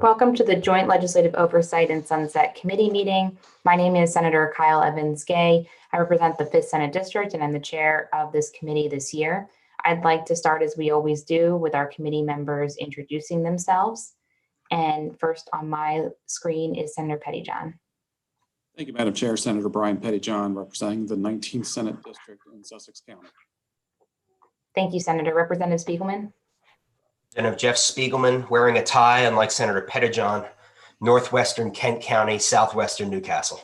Welcome to the Joint Legislative Oversight and Sunset Committee meeting. My name is Senator Kyle Evans-Gay. I represent the 5th Senate District and I'm the chair of this committee this year. I'd like to start, as we always do, with our committee members introducing themselves. And first on my screen is Senator Pettyjohn. Thank you, Madam Chair. Senator Brian Pettyjohn, representing the 19th Senate District in Sussex County. Thank you, Senator. Representative Spiegelman. And of Jeff Spiegelman, wearing a tie, unlike Senator Pettyjohn, northwestern Kent County, southwestern Newcastle.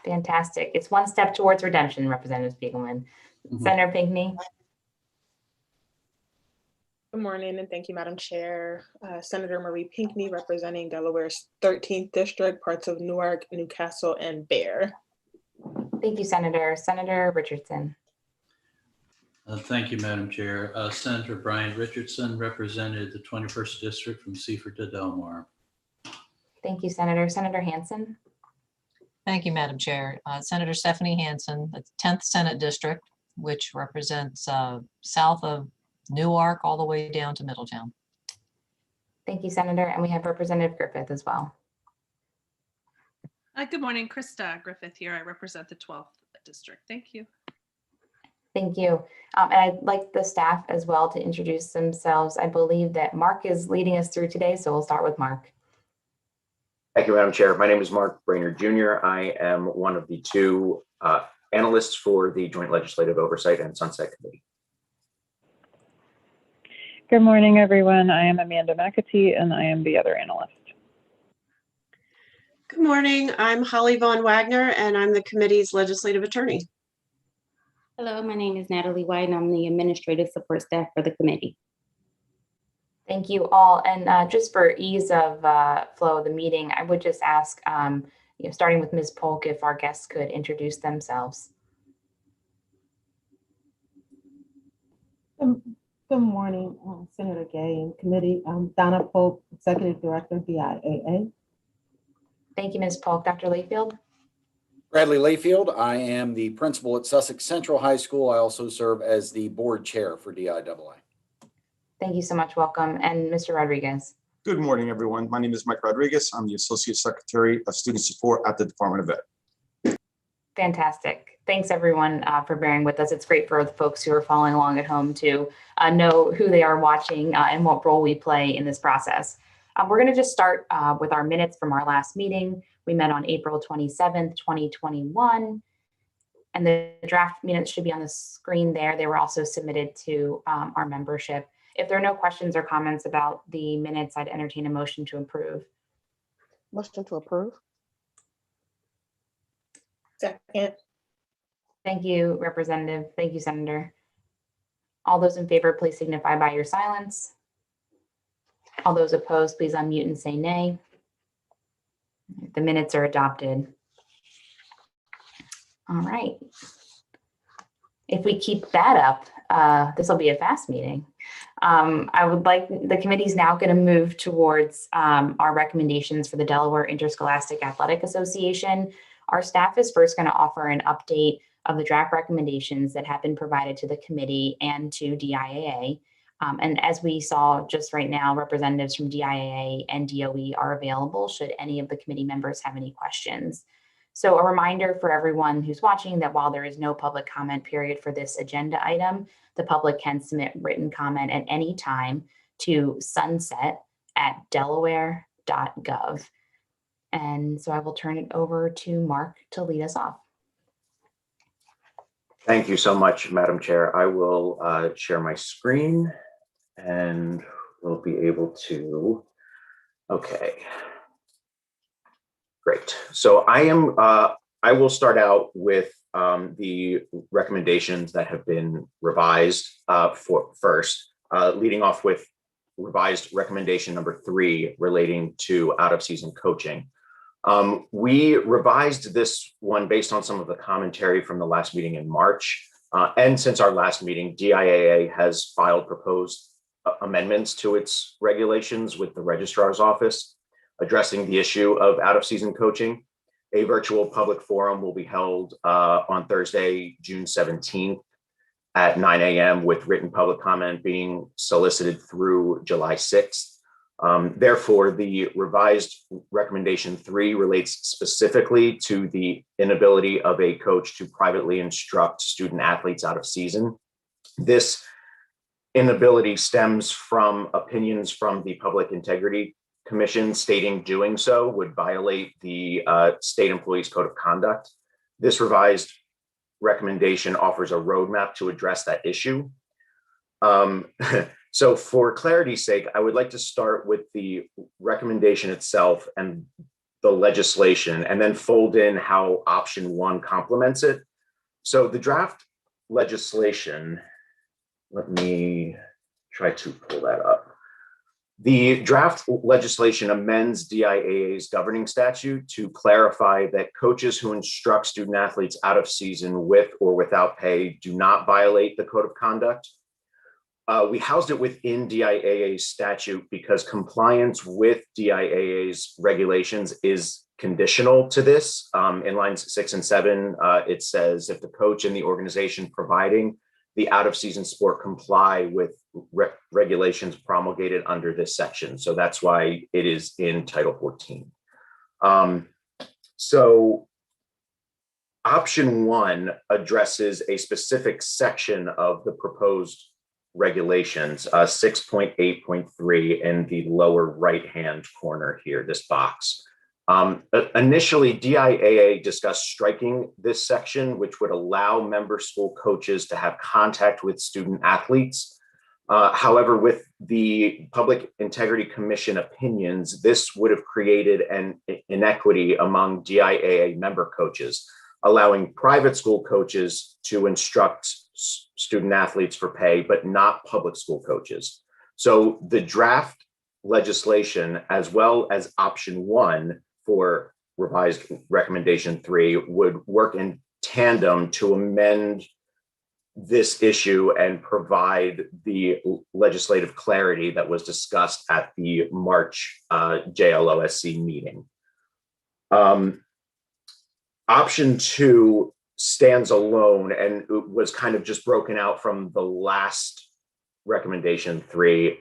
Fantastic. It's one step towards redemption, Representative Spiegelman. Senator Pinckney. Good morning, and thank you, Madam Chair. Senator Marie Pinckney, representing Delaware's 13th District, parts of Newark, Newcastle, and Bear. Thank you, Senator. Senator Richardson. Thank you, Madam Chair. Senator Brian Richardson represented the 21st District from Seaford to Delmar. Thank you, Senator. Senator Hansen. Thank you, Madam Chair. Senator Stephanie Hansen, the 10th Senate District, which represents south of Newark all the way down to Middletown. Thank you, Senator. And we have Representative Griffith as well. Good morning, Krista Griffith here. I represent the 12th District. Thank you. Thank you. And I'd like the staff as well to introduce themselves. I believe that Mark is leading us through today, so we'll start with Mark. Thank you, Madam Chair. My name is Mark Brainerd Jr. I am one of the two analysts for the Joint Legislative Oversight and Sunset Committee. Good morning, everyone. I am Amanda McAtee, and I am the other analyst. Good morning. I'm Holly Vaughn Wagner, and I'm the committee's legislative attorney. Hello, my name is Natalie White, and I'm the administrative support staff for the committee. Thank you all. And just for ease of flow of the meeting, I would just ask, starting with Ms. Polk, if our guests could introduce themselves. Good morning, Senator Gay and committee. I'm Donna Polk, Executive Director, DIAA. Thank you, Ms. Polk. Dr. Layfield. Bradley Layfield. I am the principal at Sussex Central High School. I also serve as the board chair for DIAA. Thank you so much. Welcome. And Mr. Rodriguez. Good morning, everyone. My name is Mike Rodriguez. I'm the Associate Secretary of Student Support at the Department of Ed. Fantastic. Thanks, everyone, for bearing with us. It's great for the folks who are following along at home to know who they are watching and what role we play in this process. We're going to just start with our minutes from our last meeting. We met on April 27th, 2021, and the draft minutes should be on the screen there. They were also submitted to our membership. If there are no questions or comments about the minutes, I'd entertain a motion to approve. Motion to approve. Second. Thank you, Representative. Thank you, Senator. All those in favor, please signify by your silence. All those opposed, please unmute and say nay. The minutes are adopted. All right. If we keep that up, this will be a fast meeting. I would like, the committee is now going to move towards our recommendations for the Delaware Interscholastic Athletic Association. Our staff is first going to offer an update of the draft recommendations that have been provided to the committee and to DIAA. And as we saw just right now, representatives from DIAA and DOE are available should any of the committee members have any questions. So a reminder for everyone who's watching that while there is no public comment period for this agenda item, the public can submit written comment at any time to sunset@delaware.gov. And so I will turn it over to Mark to lead us off. Thank you so much, Madam Chair. I will share my screen and we'll be able to, okay. Great. So I will start out with the recommendations that have been revised for first, leading off with revised recommendation number 3 relating to out-of-season coaching. We revised this one based on some of the commentary from the last meeting in March. And since our last meeting, DIAA has filed proposed amendments to its regulations with the registrar's office, addressing the issue of out-of-season coaching. A virtual public forum will be held on Thursday, June 17th at 9 a.m. with written public comment being solicited through July 6th. Therefore, the revised recommendation 3 relates specifically to the inability of a coach to privately instruct student athletes out of season. This inability stems from opinions from the Public Integrity Commission stating doing so would violate the State Employees Code of Conduct. This revised recommendation offers a roadmap to address that issue. So for clarity's sake, I would like to start with the recommendation itself and the legislation, and then fold in how option 1 complements it. So the draft legislation, let me try to pull that up. The draft legislation amends DIAA's governing statute to clarify that coaches who instruct student athletes out of season with or without pay do not violate the code of conduct. We housed it within DIAA's statute because compliance with DIAA's regulations is conditional to this. In lines 6 and 7, it says if the coach and the organization providing the out-of-season sport comply with regulations promulgated under this section. So that's why it is in Title 14. So option 1 addresses a specific section of the proposed regulations, 6.8.3 in the lower right-hand corner here, this box. Initially, DIAA discussed striking this section, which would allow member school coaches to have contact with student athletes. However, with the Public Integrity Commission opinions, this would have created an inequity among DIAA member coaches, allowing private school coaches to instruct student athletes for pay, but not public school coaches. So the draft legislation, as well as option 1 for revised recommendation 3, would work in tandem to amend this issue and provide the legislative clarity that was discussed at the March JLOSC meeting. Option 2 stands alone and was kind of just broken out from the last recommendation 3,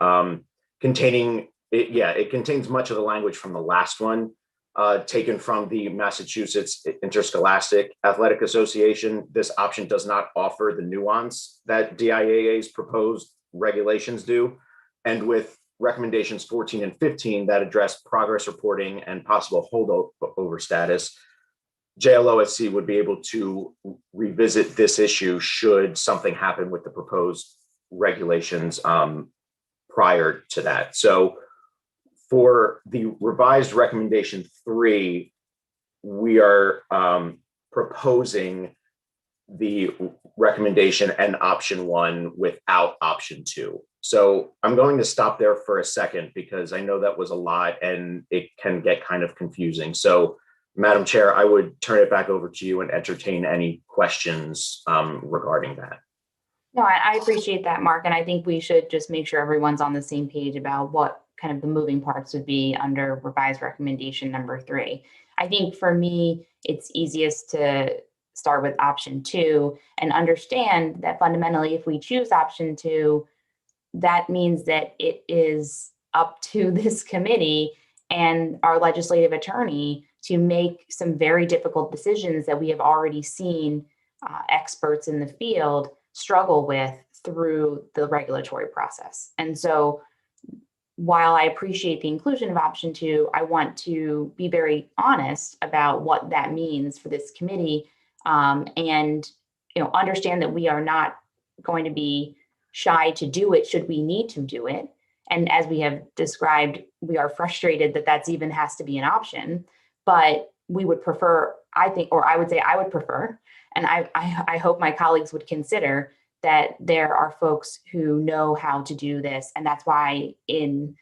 containing it. Yeah, it contains much of the language from the last one, taken from the Massachusetts Interscholastic Athletic Association. This option does not offer the nuance that DIAA's proposed regulations do. And with recommendations 14 and 15 that address progress reporting and possible holdover status, JLOSC would be able to revisit this issue should something happen with the proposed regulations prior to that. So for the revised recommendation 3, we are proposing the recommendation and option 1 without option 2. So I'm going to stop there for a second because I know that was a lot and it can get kind of confusing. So Madam Chair, I would turn it back over to you and entertain any questions regarding that. No, I appreciate that, Mark. And I think we should just make sure everyone's on the same page about what kind of the moving parts would be under revised recommendation number 3. I think for me, it's easiest to start with option 2 and understand that fundamentally, if we choose option 2, that means that it is up to this committee and our legislative attorney to make some very difficult decisions that we have already seen experts in the field struggle with through the regulatory process. And so while I appreciate the inclusion of option 2, I want to be very honest about what that means for this committee, and understand that we are not going to be shy to do it should we need to do it. And as we have described, we are frustrated that that's even has to be an option, but we would prefer, I think, or I would say I would prefer, and I hope my colleagues would consider that there are folks who know how to do this. And that's why in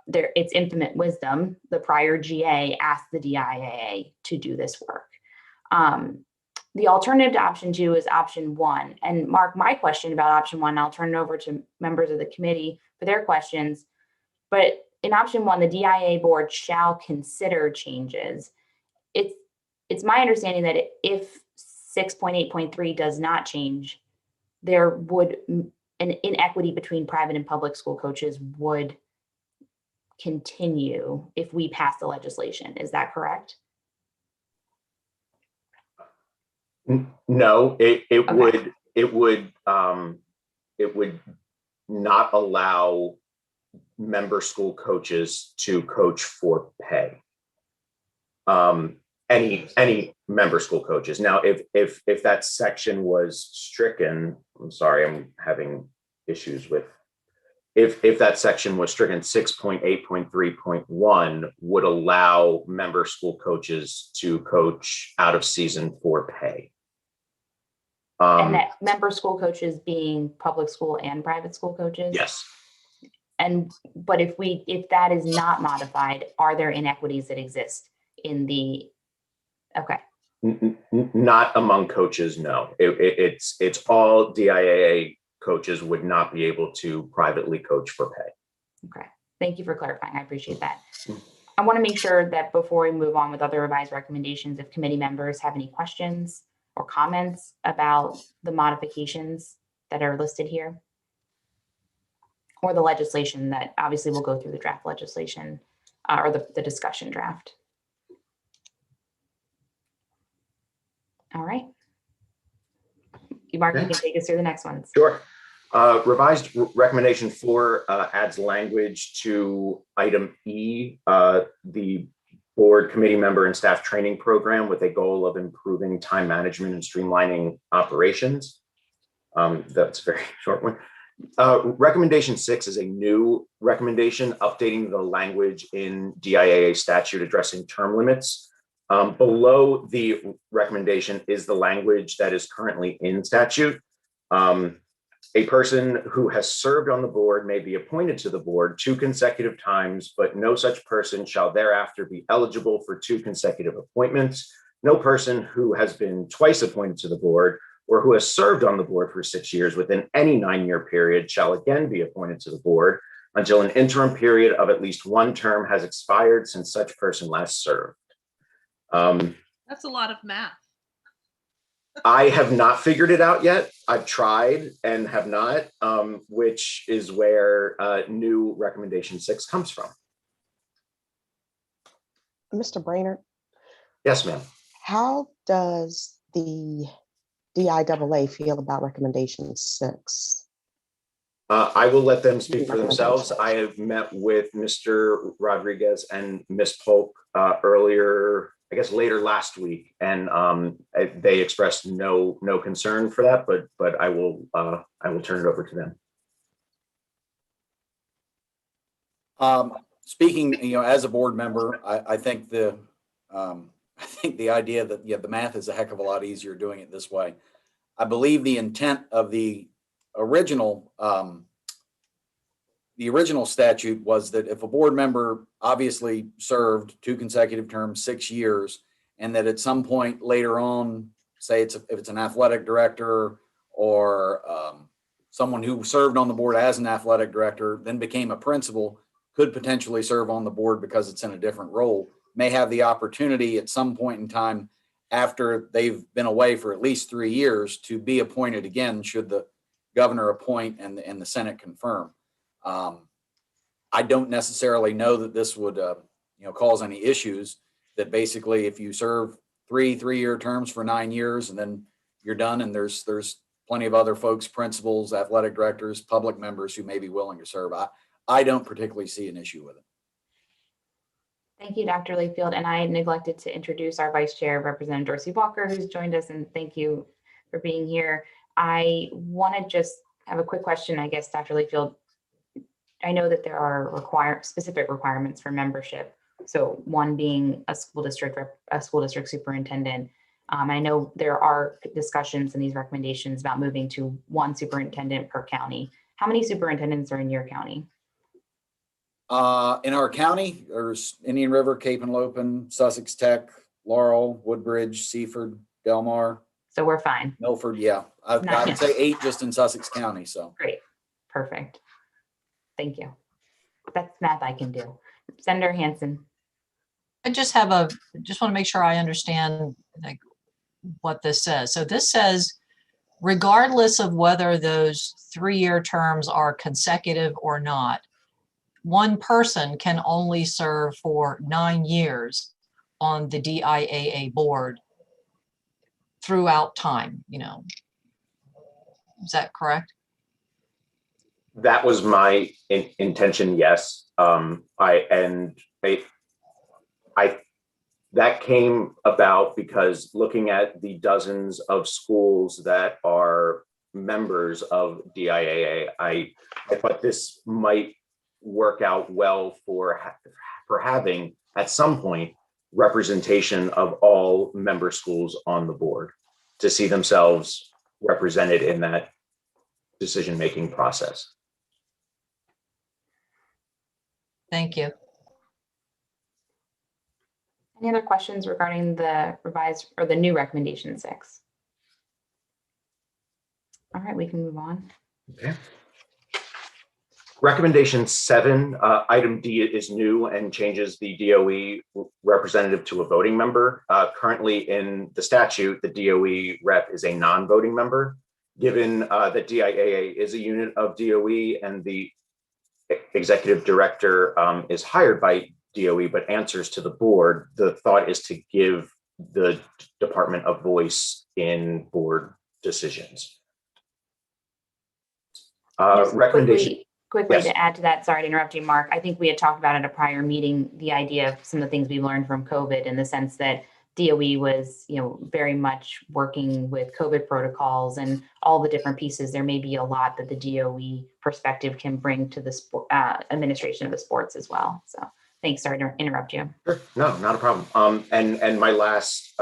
its infinite wisdom, the prior GA asked the DIAA to do this work. The alternative to option 2 is option 1. And Mark, my question about option 1, I'll turn it over to members of the committee for their questions. But in option 1, the DIA board shall consider changes. It's my understanding that if 6.8.3 does not change, there would an inequity between private and public school coaches would continue if we pass the legislation. Is that correct? No, it Okay. would not allow member school coaches to coach for pay. Any member school coaches. Now, if that section was stricken, I'm sorry, I'm having issues with. If that section was stricken, 6.8.3.1 would allow member school coaches to coach out of season for pay. And that member school coaches being public school and private school coaches? Yes. But if that is not modified, are there inequities that exist in the, okay. Not among coaches, no. It's all DIAA coaches would not be able to privately coach for pay. Okay, thank you for clarifying. I appreciate that. I want to make sure that before we move on with other revised recommendations, if committee members have any questions or comments about the modifications that are listed here, or the legislation that obviously will go through the draft legislation or the discussion draft. All right. Mark, you can take us through the next ones. Sure. Revised recommendation 4 adds language to item E, the board committee member and staff training program with a goal of improving time management and streamlining operations. That's a very short one. Recommendation 6 is a new recommendation updating the language in DIAA statute addressing term limits. Below the recommendation is the language that is currently in statute. A person who has served on the board may be appointed to the board 2 consecutive times, but no such person shall thereafter be eligible for 2 consecutive appointments. No person who has been twice appointed to the board or who has served on the board for 6 years within any 9-year period shall again be appointed to the board until an interim period of at least 1 term has expired since such person last served. That's a lot of math. I have not figured it out yet. I've tried and have not, which is where new recommendation 6 comes from. Mr. Brainerd, Yes, ma'am. how does the DIAA feel about recommendation 6? I will let them speak for themselves. I have met with Mr. Rodriguez and Ms. Polk earlier, I guess later last week, and they expressed no concern for that, but I will turn it over to them. Speaking, as a board member, I think the idea that the math is a heck of a lot easier doing it this way. I believe the intent of the original statute was that if a board member obviously served 2 consecutive terms, 6 years, and that at some point later on, say if it's an athletic director or someone who served on the board as an athletic director, then became a principal, could potentially serve on the board because it's in a different role, may have the opportunity at some point in time after they've been away for at least 3 years to be appointed again, should the governor appoint and the Senate confirm. I don't necessarily know that this would cause any issues, that basically if you serve 3-year terms for 9 years and then you're done, and there's plenty of other folks, principals, athletic directors, public members who may be willing to serve. I don't particularly see an issue with it. Thank you, Dr. Layfield. And I neglected to introduce our Vice Chair, Representative Dorsey Walker, who's joined us, and thank you for being here. I want to just have a quick question, I guess, Dr. Layfield. I know that there are specific requirements for membership. So one being a school district superintendent. I know there are discussions in these recommendations about moving to 1 superintendent per county. How many superintendents are in your county? In our county, there's Indian River, Cape and Lopin, Sussex Tech, Laurel, Woodbridge, Seaford, Delmar. So we're fine. Milford, yeah. I would say 8 just in Sussex County, so. Great, perfect. Thank you. That's math I can do. Senator Hansen. I just want to make sure I understand what this says. So this says, regardless of whether those 3-year terms are consecutive or not, one person can only serve for 9 years on the DIAA board throughout time, you know. Is that correct? That was my intention, yes. That came about because looking at the dozens of schools that are members of DIAA, I thought this might work out well for having at some point representation of all member schools on the board to see themselves represented in that decision-making process. Thank you. Any other questions regarding the revised or the new recommendation 6? All right, we can move on. Okay. Recommendation 7, item D is new and changes the DOE representative to a voting member. Currently in the statute, the DOE rep is a non-voting member. Given that DIAA is a unit of DOE and the executive director is hired by DOE but answers to the board, the thought is to give the department a voice in board decisions. Recommendation. Quickly Yes. to add to that, sorry to interrupt you, Mark. I think we had talked about at a prior meeting the idea of some of the things we learned from COVID, in the sense that DOE was, very much working with COVID protocols and all the different pieces. There may be a lot that the DOE perspective can bring to the administration of the sports as well. So thanks. Sorry to interrupt you. Sure. No, not a problem. And my last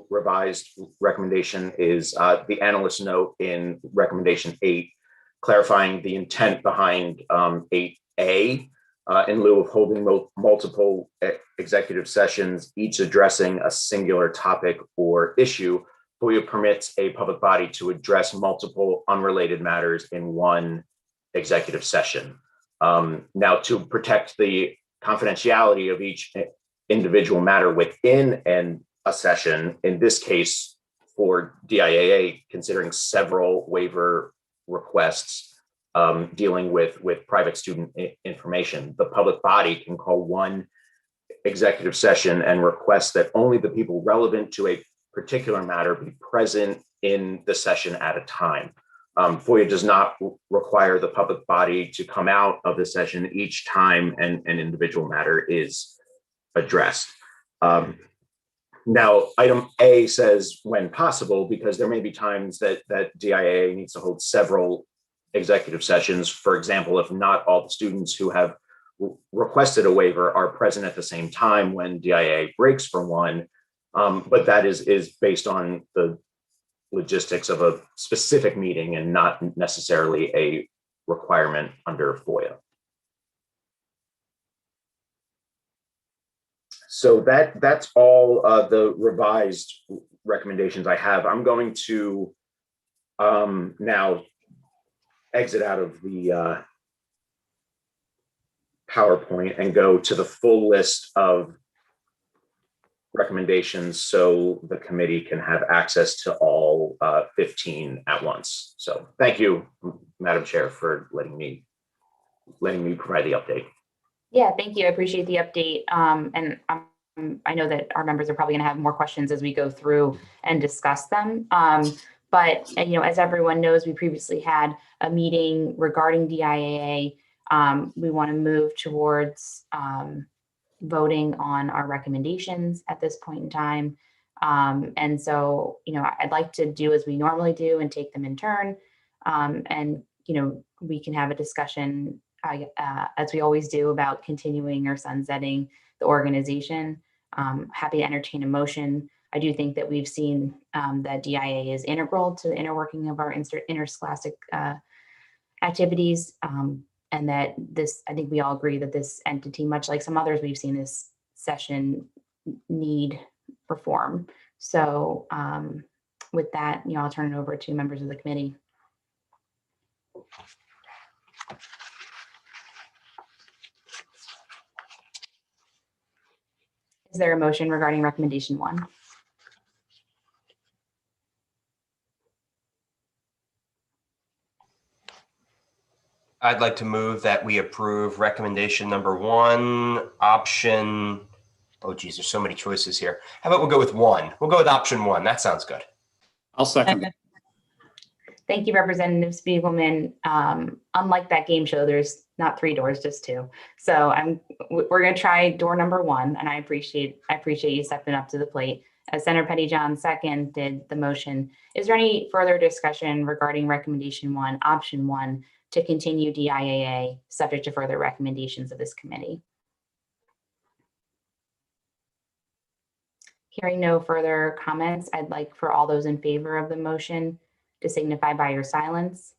revised recommendation is the analyst note in recommendation 8, clarifying the intent behind 8A. In lieu of holding multiple executive sessions, each addressing a singular topic or issue, FOIA permits a public body to address multiple unrelated matters in one executive session. Now, to protect the confidentiality of each individual matter within a session, in this case for DIAA, considering several waiver requests dealing with private student information, the public body can call one executive session and request that only the people relevant to a particular matter be present in the session at a time. FOIA does not require the public body to come out of the session each time an individual matter is addressed. Now, item A says when possible, because there may be times that DIAA needs to hold several executive sessions. For example, if not all the students who have requested a waiver are present at the same time when DIAA breaks for one, but that is based on the logistics of a specific meeting and not necessarily a requirement under FOIA. So that's all the revised recommendations I have. I'm going to now exit out of the PowerPoint and go to the full list of recommendations so the committee can have access to all 15 at once. So thank you, Madam Chair, for letting me provide the update. Yeah, thank you. I appreciate the update. And I know that our members are probably going to have more questions as we go through and discuss them. But as everyone knows, we previously had a meeting regarding DIAA. We want to move towards voting on our recommendations at this point in time. And so, I'd like to do as we normally do and take them in turn. And, we can have a discussion as we always do about continuing or sunsetting the organization. Happy to entertain a motion. I do think that we've seen that DIA is integral to the inner working of our interscholastic activities. And that I think we all agree that this entity, much like some others we've seen this session, need reform. So with that, I'll turn it over to members of the committee. Is there a motion regarding recommendation 1? I'd like to move that we approve recommendation number 1, option, oh geez, there's so many choices here. How about we'll go with 1? We'll go with option 1. That sounds good. I'll second. Thank you, Representative Spiegelman. Unlike that game show, there's not 3 doors, just 2. So we're going to try door number 1, and I appreciate you stepping up to the plate. As Senator Pettyjohn seconded the motion, is there any further discussion regarding recommendation 1, option 1, to continue DIAA subject to further recommendations of this committee? Hearing no further comments, I'd like for all those in favor of the motion to signify by your silence.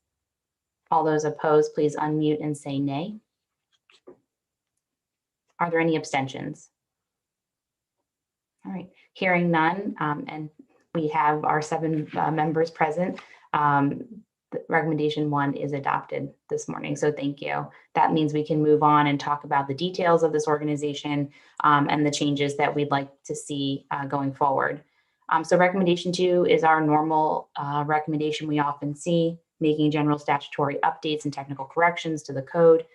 All those opposed, please unmute and say nay. Are there any abstentions? All right, hearing none, and we have our 7 members present. Recommendation 1 is adopted this morning, so thank you. That means we can move on and talk about the details of this organization and the changes that we'd like to see going forward. So recommendation 2 is our normal recommendation we often see, making general statutory updates and technical corrections to the code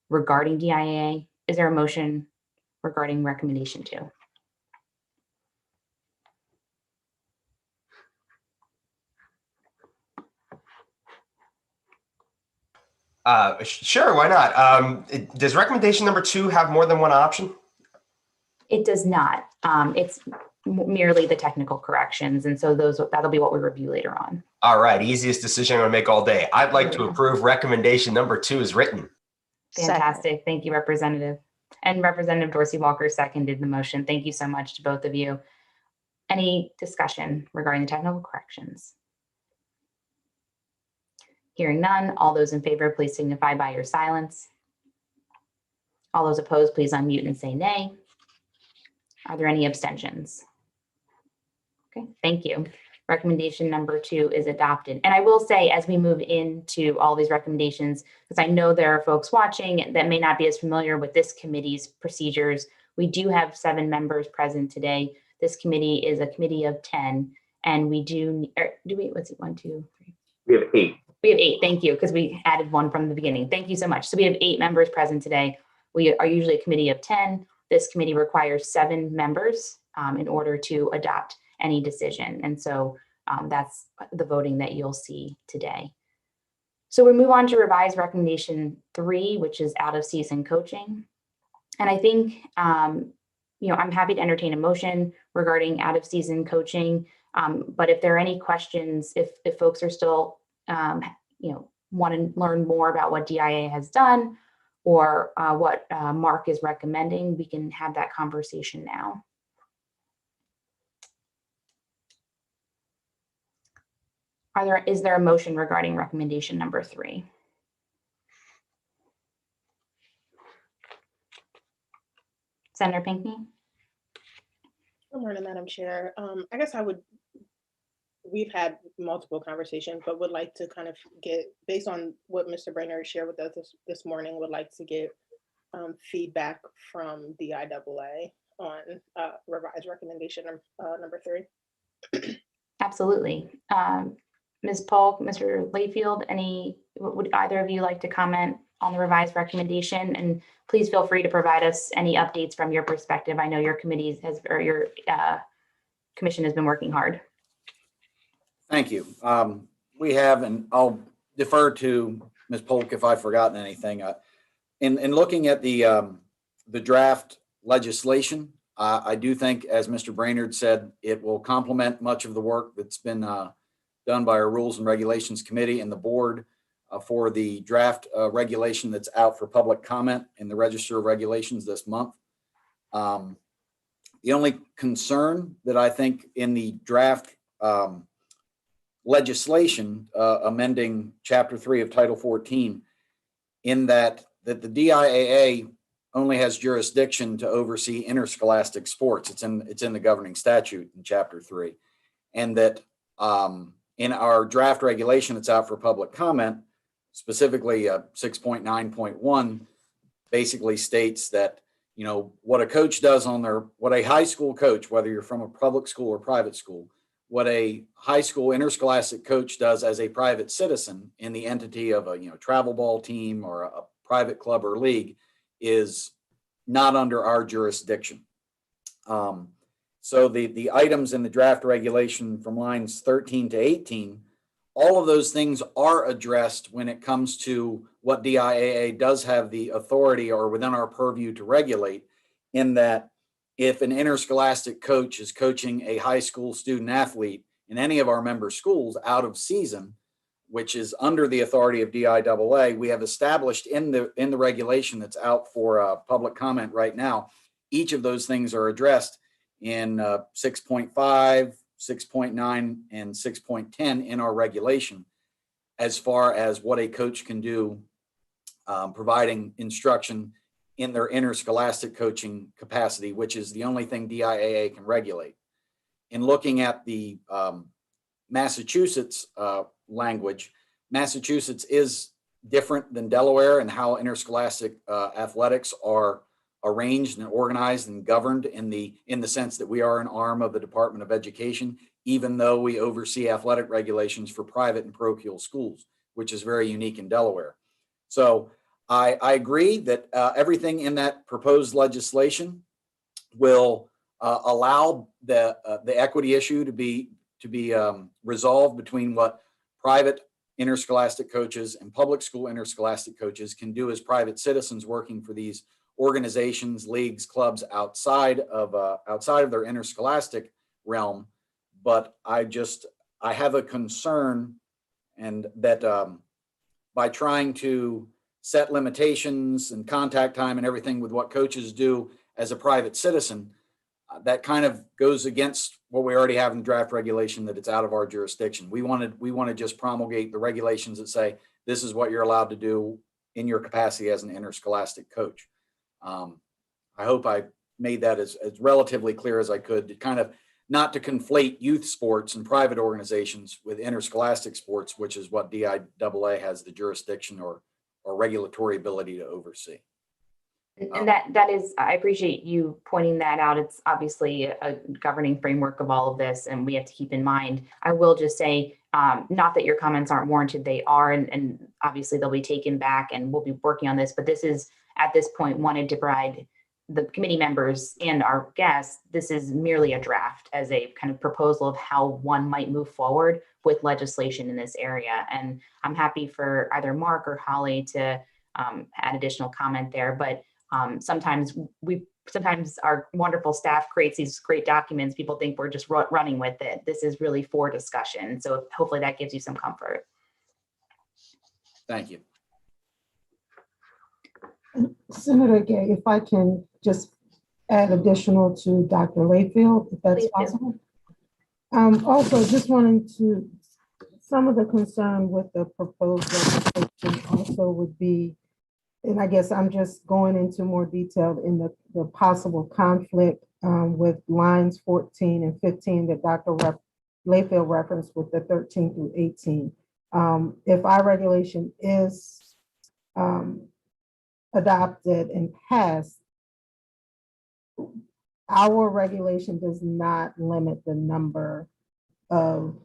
regarding DIAA. Is there a motion regarding recommendation 2? Sure, why not? Does recommendation number 2 have more than one option? It does not. It's merely the technical corrections. And so that'll be what we review later on. All right, easiest decision I'm gonna make all day. I'd like to approve recommendation number 2 as written. Fantastic. Thank you, Representative. And Representative Dorsey Walker seconded the motion. Thank you so much to both of you. Any discussion regarding the technical corrections? Hearing none, all those in favor, please signify by your silence. All those opposed, please unmute and say nay. Are there any abstentions? Okay, thank you. Recommendation number 2 is adopted. And I will say, as we move into all these recommendations, because I know there are folks watching that may not be as familiar with this committee's procedures, we do have 7 members present today. This committee is a committee of 10, and we let's see, 1, 2, 3. We have 8. We have 8, thank you, because we added 1 from the beginning. Thank you so much. So we have 8 members present today. We are usually a committee of 10. This committee requires 7 members in order to adopt any decision. And so that's the voting that you'll see today. So we move on to revised recommendation 3, which is out of season coaching. And I think, I'm happy to entertain a motion regarding out of season coaching. But if there are any questions, if folks are still, want to learn more about what DIA has done or what Mark is recommending, we can have that conversation now. Is there a motion regarding recommendation number 3? Senator Pinckney? Good morning, Madam Chair. I guess we've had multiple conversations, but would like to kind of get, based on what Mr. Brainerd shared with us this morning, would like to get feedback from the IAA on revised recommendation number 3. Absolutely. Ms. Polk, Mr. Layfield, would either of you like to comment on the revised recommendation? And please feel free to provide us any updates from your perspective. I know your committee your commission has been working hard. Thank you. We have, and I'll defer to Ms. Polk if I've forgotten anything. In looking at the draft legislation, I do think, as Mr. Brainerd said, it will complement much of the work that's been done by our Rules and Regulations Committee and the board for the draft regulation that's out for public comment in the Register of Regulations this month. The only concern that I think in the draft legislation amending Chapter 3 of Title 14, in that the DIAA only has jurisdiction to oversee interscholastic sports. It's in the governing statute in Chapter 3, and that in our draft regulation that's out for public comment, specifically 6.9.1, basically states that what a coach does what a high school coach, whether you're from a public school or private school, what a high school interscholastic coach does as a private citizen in the entity of a travel ball team or a private club or league is not under our jurisdiction. So the items in the draft regulation from lines 13 to 18, all of those things are addressed when it comes to what DIAA does have the authority or within our purview to regulate, in that if an interscholastic coach is coaching a high school student athlete in any of our member schools out of season, which is under the authority of DIAA, we have established in the regulation that's out for public comment right now, each of those things are addressed in 6.5, 6.9, and 6.10 in our regulation as far as what a coach can do, providing instruction in their interscholastic coaching capacity, which is the only thing DIAA can regulate. In looking at the Massachusetts language, Massachusetts is different than Delaware in how interscholastic athletics are arranged and organized and governed in the sense that we are an arm of the Department of Education, even though we oversee athletic regulations for private and parochial schools, which is very unique in Delaware. So I agree that everything in that proposed legislation will allow the equity issue to be resolved between what private interscholastic coaches and public school interscholastic coaches can do as private citizens working for these organizations, leagues, clubs outside of their interscholastic realm. But I have a concern, and that by trying to set limitations and contact time and everything with what coaches do as a private citizen, that kind of goes against what we already have in draft regulation, that it's out of our jurisdiction. We want to just promulgate the regulations that say this is what you're allowed to do in your capacity as an interscholastic coach. I hope I made that as relatively clear as I could, to kind of not to conflate youth sports and private organizations with interscholastic sports, which is what DIAA has the jurisdiction or regulatory ability to oversee. And that is, I appreciate you pointing that out. It's obviously a governing framework of all of this, and we have to keep in mind. I will just say, not that your comments aren't warranted, they are, and obviously they'll be taken back, and we'll be working on this, but this is, at this point, wanted to provide the committee members and our guests, this is merely a draft as a kind of proposal of how one might move forward with legislation in this area. And I'm happy for either Mark or Holly to add additional comment there, but sometimes our wonderful staff creates these great documents. People think we're just running with it. This is really for discussion. So hopefully that gives you some comfort. Thank you. Senator Gay, if I can just add additional to Dr. Layfield, if that's possible. Also, just wanting to, some of the concern with the proposed legislation also would be, and I guess I'm just going into more detail in the possible conflict with lines 14 and 15 that Dr. Layfield referenced with the 13 through 18. If our regulation is adopted and passed, our regulation does not limit the number of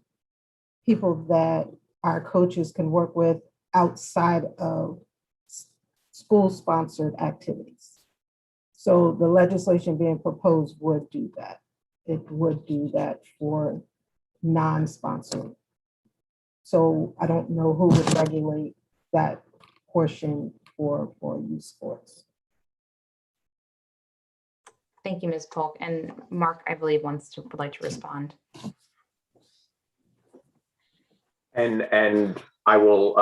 people that our coaches can work with outside of school-sponsored activities. So the legislation being proposed would do that. It would do that for non-sponsored. So I don't know who would regulate that portion for youth sports. Thank you, Ms. Polk. And Mark, I believe, would like to respond. And I will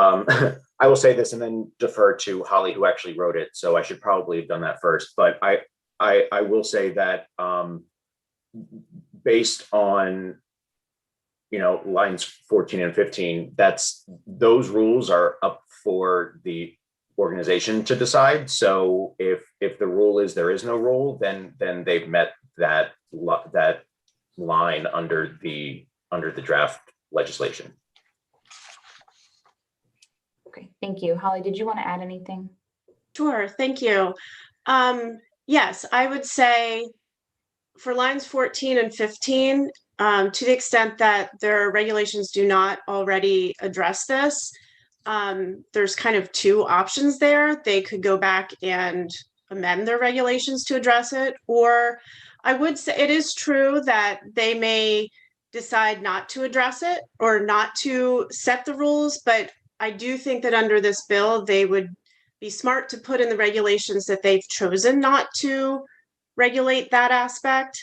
I will say this and then defer to Holly, who actually wrote it. So I should probably have done that first. But I will say that based on lines 14 and 15, those rules are up for the organization to decide. So if the rule is there is no rule, then they've met that line under the draft legislation. Okay, thank you. Holly, did you want to add anything? Sure, thank you. Yes, I would say for lines 14 and 15, To the extent that their regulations do not already address this, there's kind of two options there. They could go back and amend their regulations to address it, or I would say it is true that they may decide not to address it or not to set the rules, but I do think that under this bill, they would be smart to put in the regulations that they've chosen not to regulate that aspect.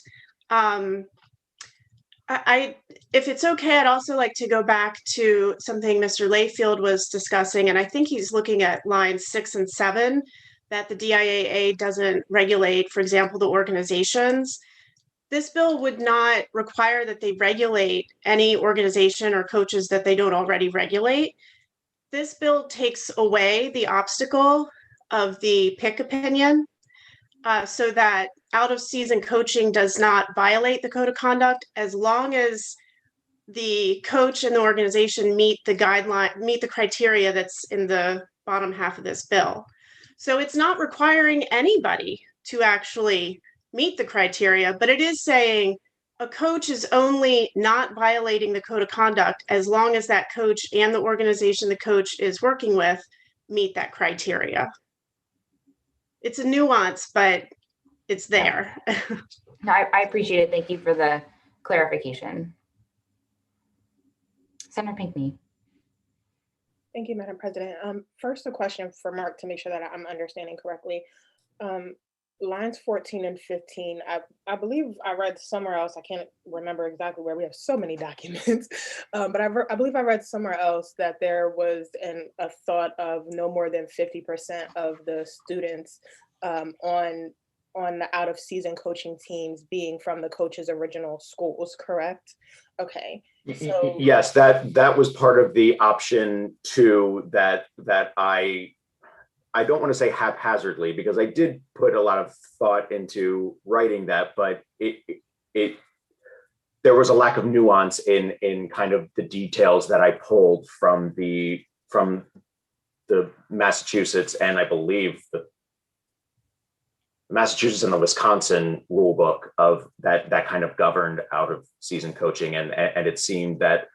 If it's okay, I'd also like to go back to something Mr. Layfield was discussing, and I think he's looking at lines 6 and 7, that the DIAA doesn't regulate, for example, the organizations. This bill would not require that they regulate any organization or coaches that they don't already regulate. This bill takes away the obstacle of the pick opinion, so that out-of-season coaching does not violate the code of conduct as long as the coach and the organization meet the criteria that's in the bottom half of this bill. So it's not requiring anybody to actually meet the criteria, but it is saying a coach is only not violating the code of conduct as long as that coach and the organization the coach is working with meet that criteria. It's a nuance, but it's there. No, I appreciate it. Thank you for the clarification. Senator Pinckney. Thank you, Madam President. First, a question for Mark to make sure that I'm understanding correctly. Lines 14 and 15, I believe I read somewhere else, I can't remember exactly where, we have so many documents, but I believe I read somewhere else that there was a thought of no more than 50% of the students on the out-of-season coaching teams being from the coach's original schools, correct? Okay. So yes, that was part of the option 2 that I don't want to say haphazardly, because I did put a lot of thought into writing that, but there was a lack of nuance in kind of the details that I pulled from the Massachusetts, and I believe the Massachusetts and the Wisconsin rule book of that kind of governed out of season coaching. And it seemed that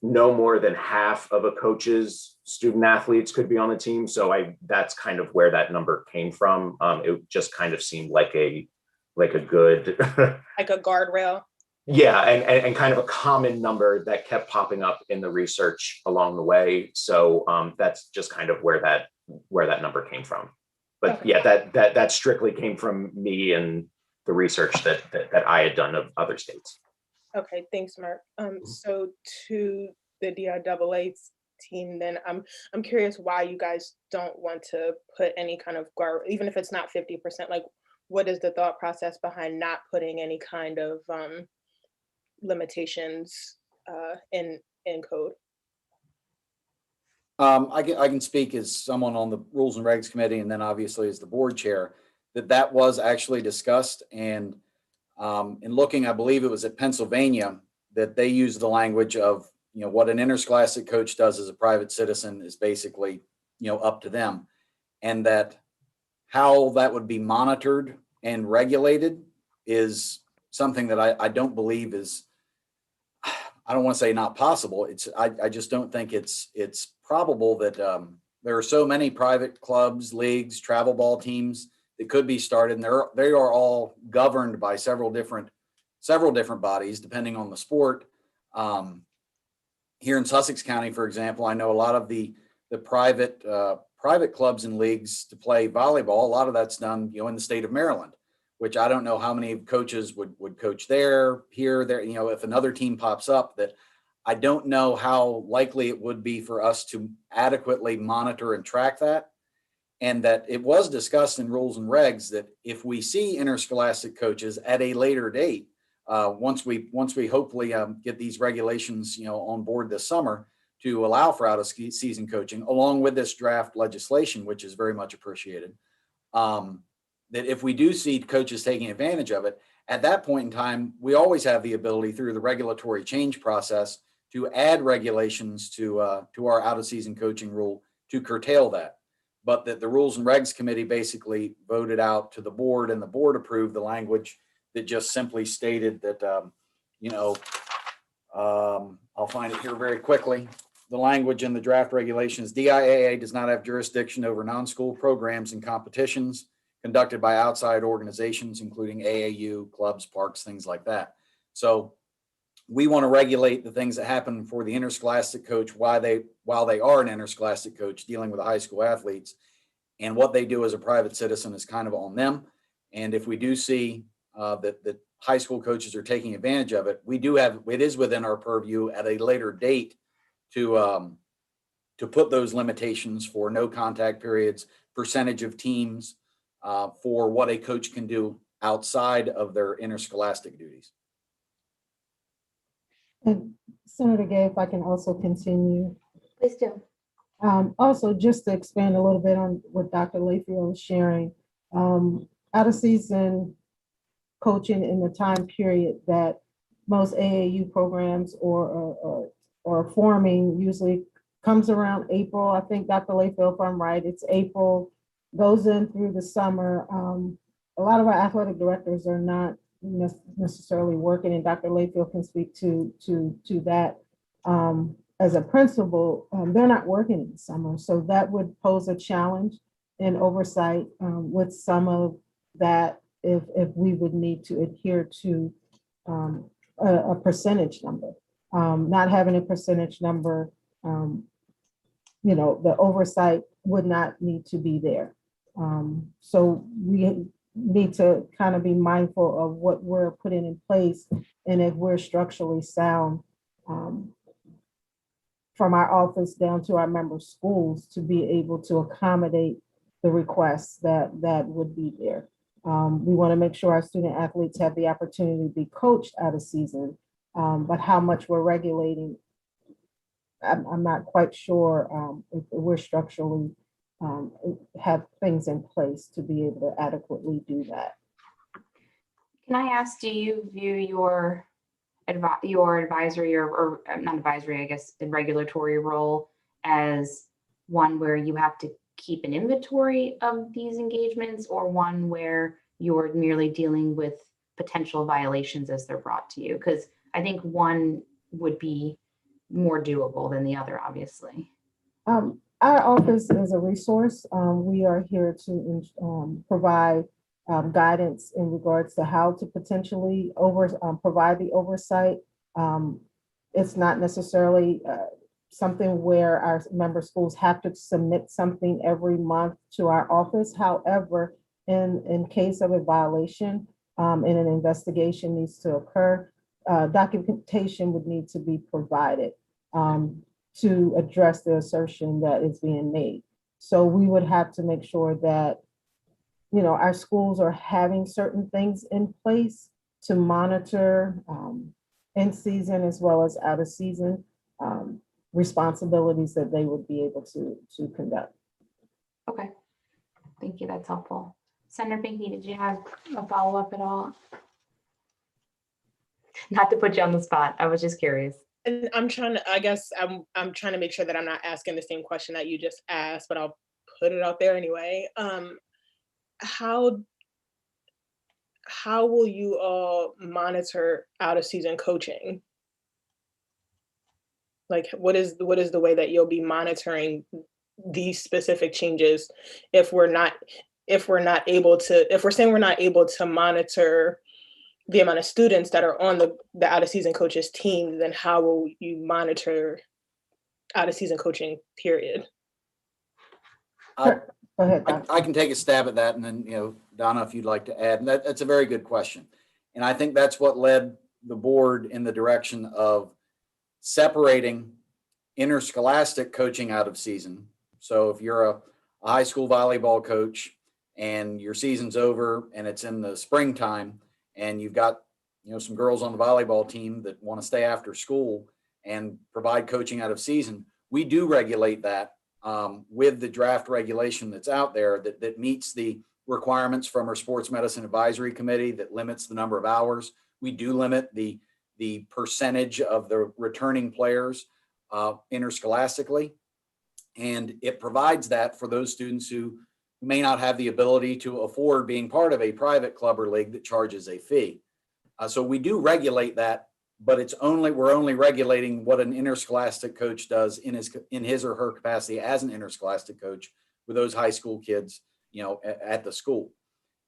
no more than half of a coach's student athletes could be on the team. So that's kind of where that number came from. It just kind of seemed like a good like a guardrail. Yeah, and kind of a common number that kept popping up in the research along the way. So that's just kind of where that number came from. But okay. Yeah, that strictly came from me and the research that I had done of other states. Okay, thanks, Mark. So to the DIAA team, then I'm curious why you guys don't want to put any kind of guard, even if it's not 50%. Like, what is the thought process behind not putting any kind of limitations in code? I can speak as someone on the Rules and Regs Committee, and then obviously as the board chair, that was actually discussed. And in looking, I believe it was at Pennsylvania, that they used the language of, what an interscholastic coach does as a private citizen is basically, up to them. And that how that would be monitored and regulated is something that I don't believe is, I don't want to say not possible. I just don't think it's probable that there are so many private clubs, leagues, travel ball teams that could be started, and they are all governed by several different bodies depending on the sport. Here in Sussex County, for example, I know a lot of the private clubs and leagues to play volleyball. A lot of that's done, in the state of Maryland, which I don't know how many coaches would coach there. If another team pops up, that I don't know how likely it would be for us to adequately monitor and track that. And that it was discussed in Rules and Regs that if we see interscholastic coaches at a later date, once we hopefully get these regulations, on board this summer to allow for out-of-season coaching, along with this draft legislation, which is very much appreciated, that if we do see coaches taking advantage of it, at that point in time, we always have the ability through the regulatory change process to add regulations to our out-of-season coaching rule to curtail that. But that the Rules and Regs Committee basically voted out to the board, and the board approved the language that just simply stated that I'll find it here very quickly. The language in the draft regulations, DIAA does not have jurisdiction over non-school programs and competitions conducted by outside organizations, including AAU, clubs, parks, things like that. So we want to regulate the things that happen for the interscholastic coach while they are an interscholastic coach dealing with the high school athletes, and what they do as a private citizen is kind of on them. And if we do see that high school coaches are taking advantage of it, it is within our purview at a later date to put those limitations for no contact periods, percentage of teams, for what a coach can do outside of their interscholastic duties. And Senator Gay, if I can also continue. Please do. Also, just to expand a little bit on what Dr. Layfield was sharing, out of season coaching in the time period that most AAU programs or forming usually comes around April. I think Dr. Layfield, if I'm right, it's April, goes in through the summer. A lot of our athletic directors are not necessarily working, and Dr. Layfield can speak to that. As a principal, they're not working in the summer, so that would pose a challenge in oversight with some of that if we would need to adhere to a percentage number. Not having a percentage number, the oversight would not need to be there. So we need to kind of be mindful of what we're putting in place, and if we're structurally sound from our office down to our member schools to be able to accommodate the requests that would be there. We want to make sure our student athletes have the opportunity to be coached out of season, but how much we're regulating, I'm not quite sure if we're structurally have things in place to be able to adequately do that. Can I ask, do you view your advisory or not advisory, I guess, the regulatory role as one where you have to keep an inventory of these engagements, or one where you're merely dealing with potential violations as they're brought to you? Because I think one would be more doable than the other, obviously. Our office is a resource. We are here to provide guidance in regards to how to potentially provide the oversight. It's not necessarily something where our member schools have to submit something every month to our office. However, in case of a violation and an investigation needs to occur, documentation would need to be provided to address the assertion that is being made. So we would have to make sure that our schools are having certain things in place to monitor in season as well as out of season responsibilities that they would be able to conduct. Okay, thank you. That's helpful. Senator Pinckney, did you have a follow-up at all? Not to put you on the spot. I was just curious. And I'm trying to make sure that I'm not asking the same question that you just asked, but I'll put it out there anyway. How will you all monitor out of season coaching? Like, what is the way that you'll be monitoring these specific changes if we're saying we're not able to monitor the amount of students that are on the out of season coaches team, then how will you monitor out of season coaching, period? Go ahead, I can take a stab at that, and then, Donna, if you'd like to add. And that's a very good question. And I think that's what led the board in the direction of separating interscholastic coaching out of season. So if you're a high school volleyball coach and your season's over and it's in the springtime, and you've got some girls on the volleyball team that want to stay after school and provide coaching out of season, we do regulate that with the draft regulation that's out there that meets the requirements from our sports medicine advisory committee that limits the number of hours. We do limit the percentage of the returning players interscholastically, and it provides that for those students who may not have the ability to afford being part of a private club or league that charges a fee. So we do regulate that but we're only regulating what an interscholastic coach does in his or her capacity as an interscholastic coach with those high school kids, at the school.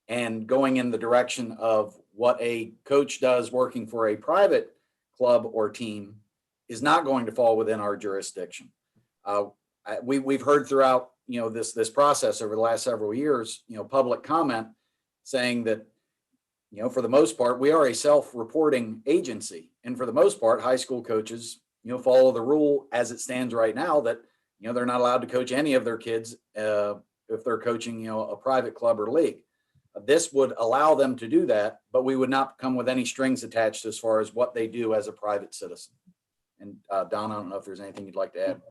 And going in the direction of what a coach does working for a private club or team is not going to fall within our jurisdiction. We've heard throughout, this process over the last several years, public comment saying that, for the most part, we are a self-reporting agency. And for the most part, high school coaches, follow the rule as it stands right now that, they're not allowed to coach any of their kids if they're coaching, a private club or league. This would allow them to do that, but we would not come with any strings attached as far as what they do as a private citizen. And Don, I don't know if there's anything you'd like to add.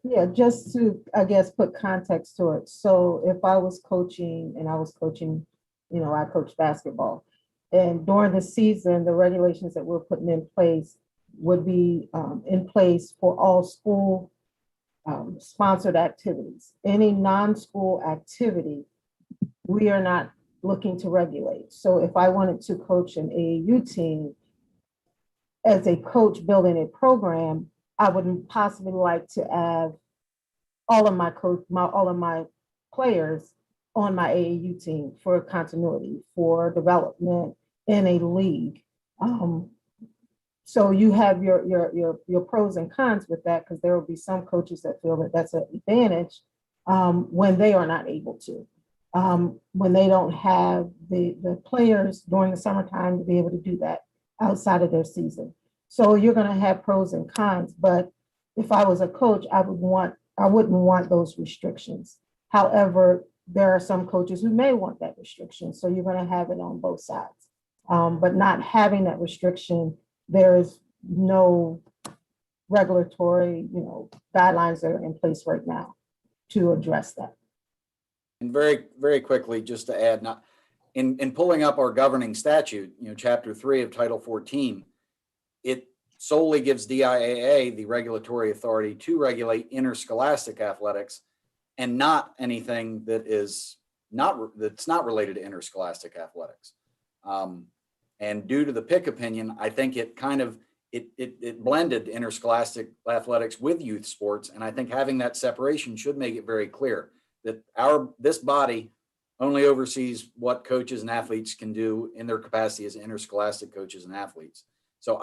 Yeah, just to, I guess, put context to it. So if I was coaching and I was coaching, I coach basketball. And during the season, the regulations that we're putting in place would be in place for all school sponsored activities. Any non-school activity, we are not looking to regulate. So if I wanted to coach an AAU team, as a coach building a program, I would possibly like to have all of my players on my AAU team for continuity, for development in a league. So you have your pros and cons with that, because there will be some coaches that feel that that's an advantage when they are not able to, when they don't have the players during the summertime to be able to do that outside of their season. So you're going to have pros and cons, but if I was a coach, I wouldn't want those restrictions. However, there are some coaches who may want that restriction. So you're going to have it on both sides. But not having that restriction, there is no regulatory, guidelines that are in place right now to address that. And very, very quickly, just to add, in pulling up our governing statute, Chapter 3 of Title 14, it solely gives DIAA the regulatory authority to regulate interscholastic athletics and not anything that's not related to interscholastic athletics. And due to the Pick opinion, I think it kind of, it blended interscholastic athletics with youth sports. And I think having that separation should make it very clear that this body only oversees what coaches and athletes can do in their capacity as interscholastic coaches and athletes. So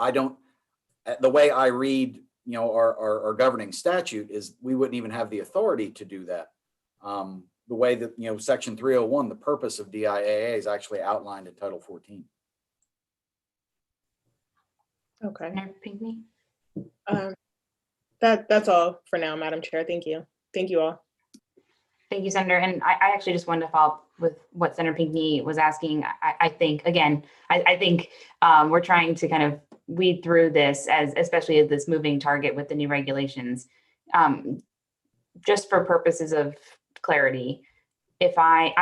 the way I read, our governing statute is we wouldn't even have the authority to do that. The way that, Section 301, the purpose of DIAA is actually outlined in Title 14. Okay. Senator Pinckney? That's all for now, Madam Chair. Thank you. Thank you all. Thank you, Senator. And I actually just wanted to follow up with what Senator Pinckney was asking. I think we're trying to kind of weed through this, especially as this moving target with the new regulations. Just for purposes of clarity, if I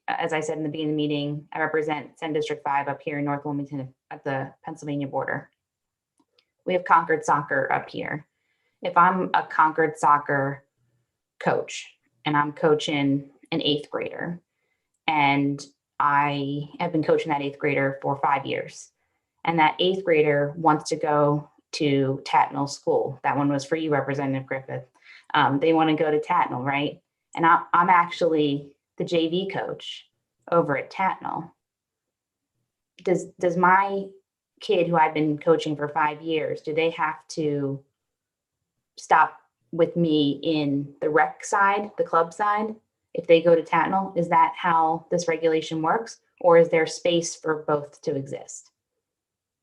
as I said in the beginning of the meeting, I represent Senate District 5 up here in North Wilmington at the Pennsylvania border. We have Concord Soccer up here. If I'm a Concord Soccer coach and I'm coaching an 8th grader, and I have been coaching that 8th grader for 5 years, and that 8th grader wants to go to Tatnall School. That one was for you, Representative Griffith. They want to go to Tatnall, right? And I'm actually the JV coach over at Tatnall. Does my kid who I've been coaching for 5 years, do they have to stop with me in the rec side, the club side, if they go to Tatnall? Is that how this regulation works? Or is there space for both to exist?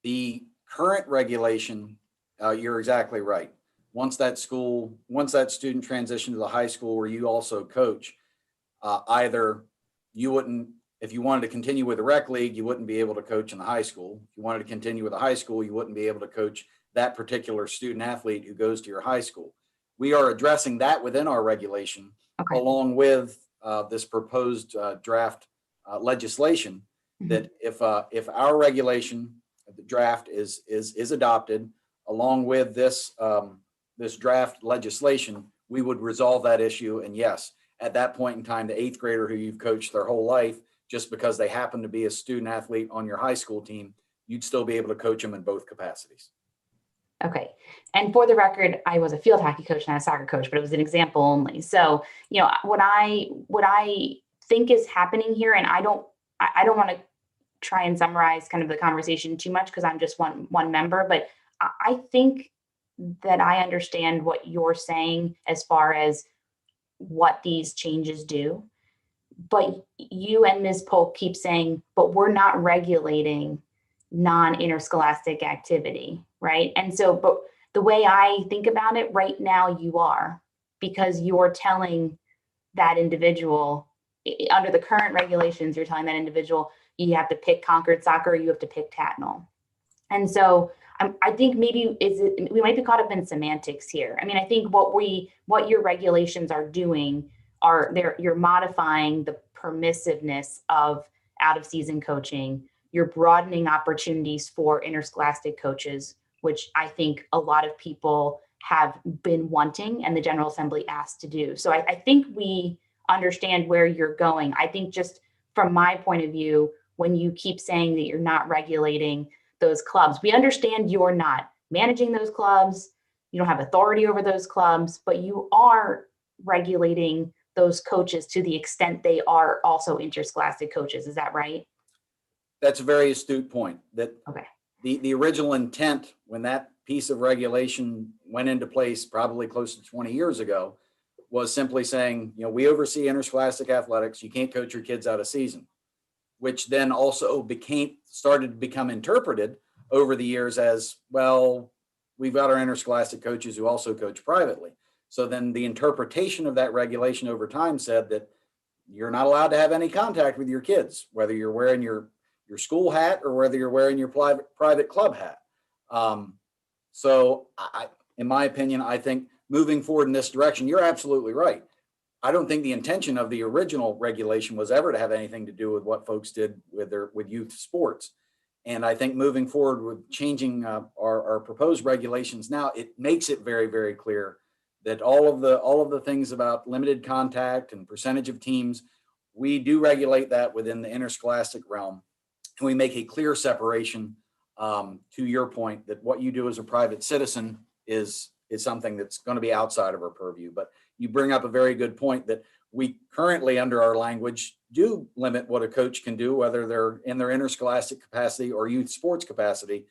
The current regulation, you're exactly right. Once that student transitioned to the high school where you also coach, either you wouldn't, if you wanted to continue with the rec league, you wouldn't be able to coach in the high school. If you wanted to continue with the high school, you wouldn't be able to coach that particular student athlete who goes to your high school. We are addressing that within our regulation, along with this proposed draft legislation, that if our regulation, the draft is adopted, along with this this draft legislation, we would resolve that issue. And yes, at that point in time, the 8th grader who you've coached their whole life, just because they happen to be a student athlete on your high school team, you'd still be able to coach them in both capacities. Okay. And for the record, I was a field hockey coach, not a soccer coach, but it was an example only. So, what I think is happening here, and I don't want to try and summarize kind of the conversation too much because I'm just one member, but I think that I understand what you're saying as far as what these changes do. But you and Ms. Polk keep saying, but we're not regulating non-interscholastic activity, right? And so, but the way I think about it right now, you are, because you're telling that individual under the current regulations, you're telling that individual, you have to pick Concord soccer, you have to pick Tatnall. And so I think maybe we might be caught up in semantics here. I mean, I think what your regulations are doing you're modifying the permissiveness of out-of-season coaching. You're broadening opportunities for interscholastic coaches, which I think a lot of people have been wanting and the General Assembly asked to do. So I think we understand where you're going. I think just from my point of view, when you keep saying that you're not regulating those clubs, we understand you're not managing those clubs. You don't have authority over those clubs, but you are regulating those coaches to the extent they are also interscholastic coaches. Is that right? That's a very astute point. That okay. The original intent when that piece of regulation went into place probably close to 20 years ago was simply saying, we oversee interscholastic athletics. You can't coach your kids out of season, which then also started to become interpreted over the years as, well, we've got our interscholastic coaches who also coach privately. So then the interpretation of that regulation over time said that you're not allowed to have any contact with your kids, whether you're wearing your school hat or whether you're wearing your private club hat. So in my opinion, I think moving forward in this direction, you're absolutely right. I don't think the intention of the original regulation was ever to have anything to do with what folks did with youth sports. And I think moving forward with changing our proposed regulations now, it makes it very, very clear that all of the things about limited contact and percentage of teams, we do regulate that within the interscholastic realm. And we make a clear separation to your point that what you do as a private citizen is something that's going to be outside of our purview. But you bring up a very good point that we currently under our language do limit what a coach can do, whether they're in their interscholastic capacity or youth sports capacity.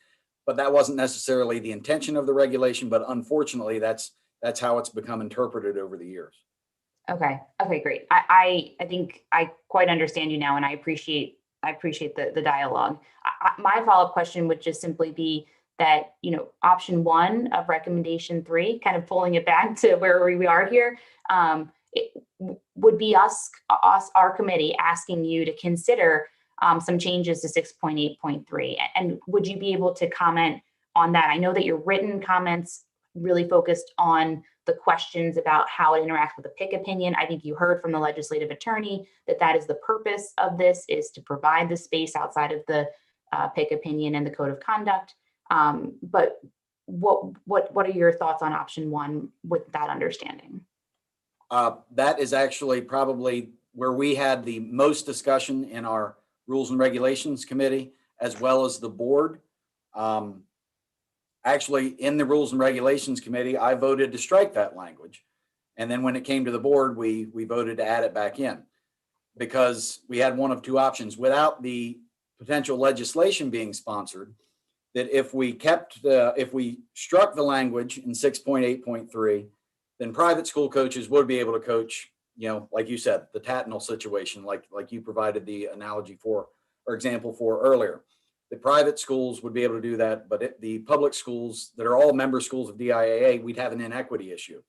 But that wasn't necessarily the intention of the regulation. But unfortunately, that's how it's become interpreted over the years. Okay, great. I think I quite understand you now, and I appreciate the dialogue. My follow-up question would just simply be that, option 1 of recommendation 3, kind of pulling it back to where we are here, it would be our committee asking you to consider some changes to 6.8.3. And would you be able to comment on that? I know that your written comments really focused on the questions about how it interacts with the PIC opinion. I think you heard from the legislative attorney that is the purpose of this, is to provide the space outside of the PIC opinion and the code of conduct. But what are your thoughts on option 1 with that understanding? That is actually probably where we had the most discussion in our Rules and Regulations Committee, as well as the board. Actually, in the Rules and Regulations Committee, I voted to strike that language. And then when it came to the board, we voted to add it back in because we had one of two options without the potential legislation being sponsored, that if we struck the language in 6.8.3, then private school coaches would be able to coach, like you said, the Tatnall situation, like you provided the analogy for, or example for earlier. The private schools would be able to do that, but the public schools that are all member schools of DIAA, we'd have an inequity issue.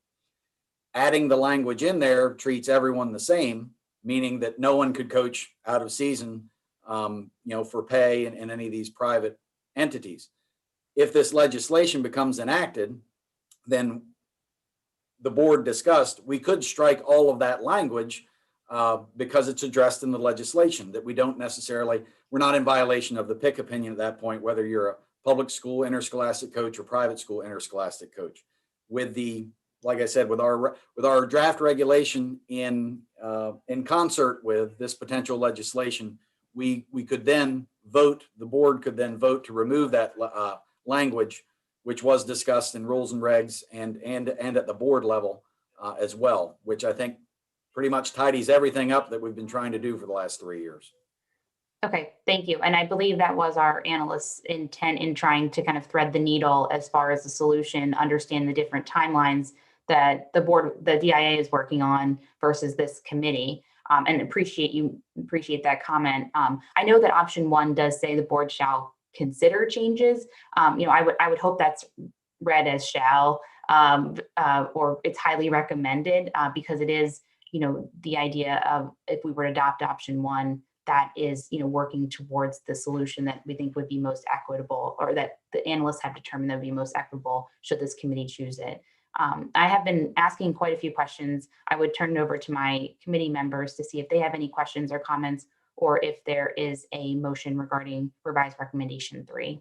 Adding the language in there treats everyone the same, meaning that no one could coach out of season, for pay in any of these private entities. If this legislation becomes enacted, then the board discussed, we could strike all of that language because it's addressed in the legislation, that we're not in violation of the PIC opinion at that point, whether you're a public school interscholastic coach or private school interscholastic coach. Like I said, with our draft regulation in concert with this potential legislation, we could then vote, the board could then vote to remove that language, which was discussed in rules and regs and at the board level as well, which I think pretty much tidies everything up that we've been trying to do for the last 3 years. Okay, thank you. And I believe that was our analyst's intent in trying to kind of thread the needle as far as the solution, understand the different timelines that the DIA is working on versus this committee. And appreciate that comment. I know that option 1 does say the board shall consider changes. I would hope that's read as shall, or it's highly recommended, because it is, the idea of if we were to adopt option 1, that is, working towards the solution that we think would be most equitable, or that the analysts have determined that would be most equitable should this committee choose it. I have been asking quite a few questions. I would turn it over to my committee members to see if they have any questions or comments, or if there is a motion regarding revised recommendation 3.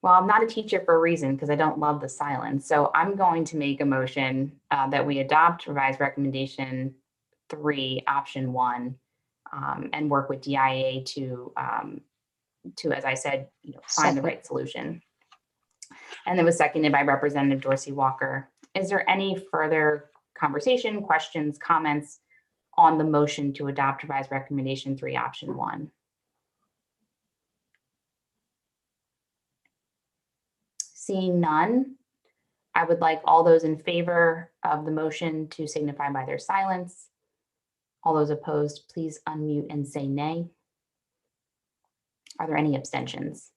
Well, I'm not a teacher for a reason, because I don't love the silence. So I'm going to make a motion that we adopt revised recommendation 3, option 1, and work with DIA to, as I said, find the right solution. And it was seconded by Representative Dorsey Walker. Is there any further conversation, questions, comments on the motion to adopt revised recommendation 3, option 1? Seeing none, I would like all those in favor of the motion to signify by their silence. All those opposed, please unmute and say nay. Are there any abstentions?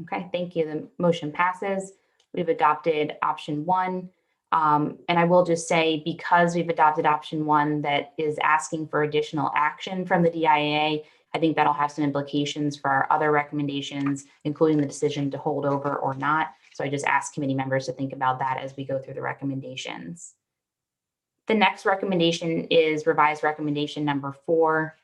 Okay, thank you. The motion passes. We've adopted option 1. And I will just say, because we've adopted option 1 that is asking for additional action from the DIA, I think that'll have some implications for our other recommendations, including the decision to hold over or not. So I just ask committee members to think about that as we go through the recommendations. The next recommendation is revised recommendation number 4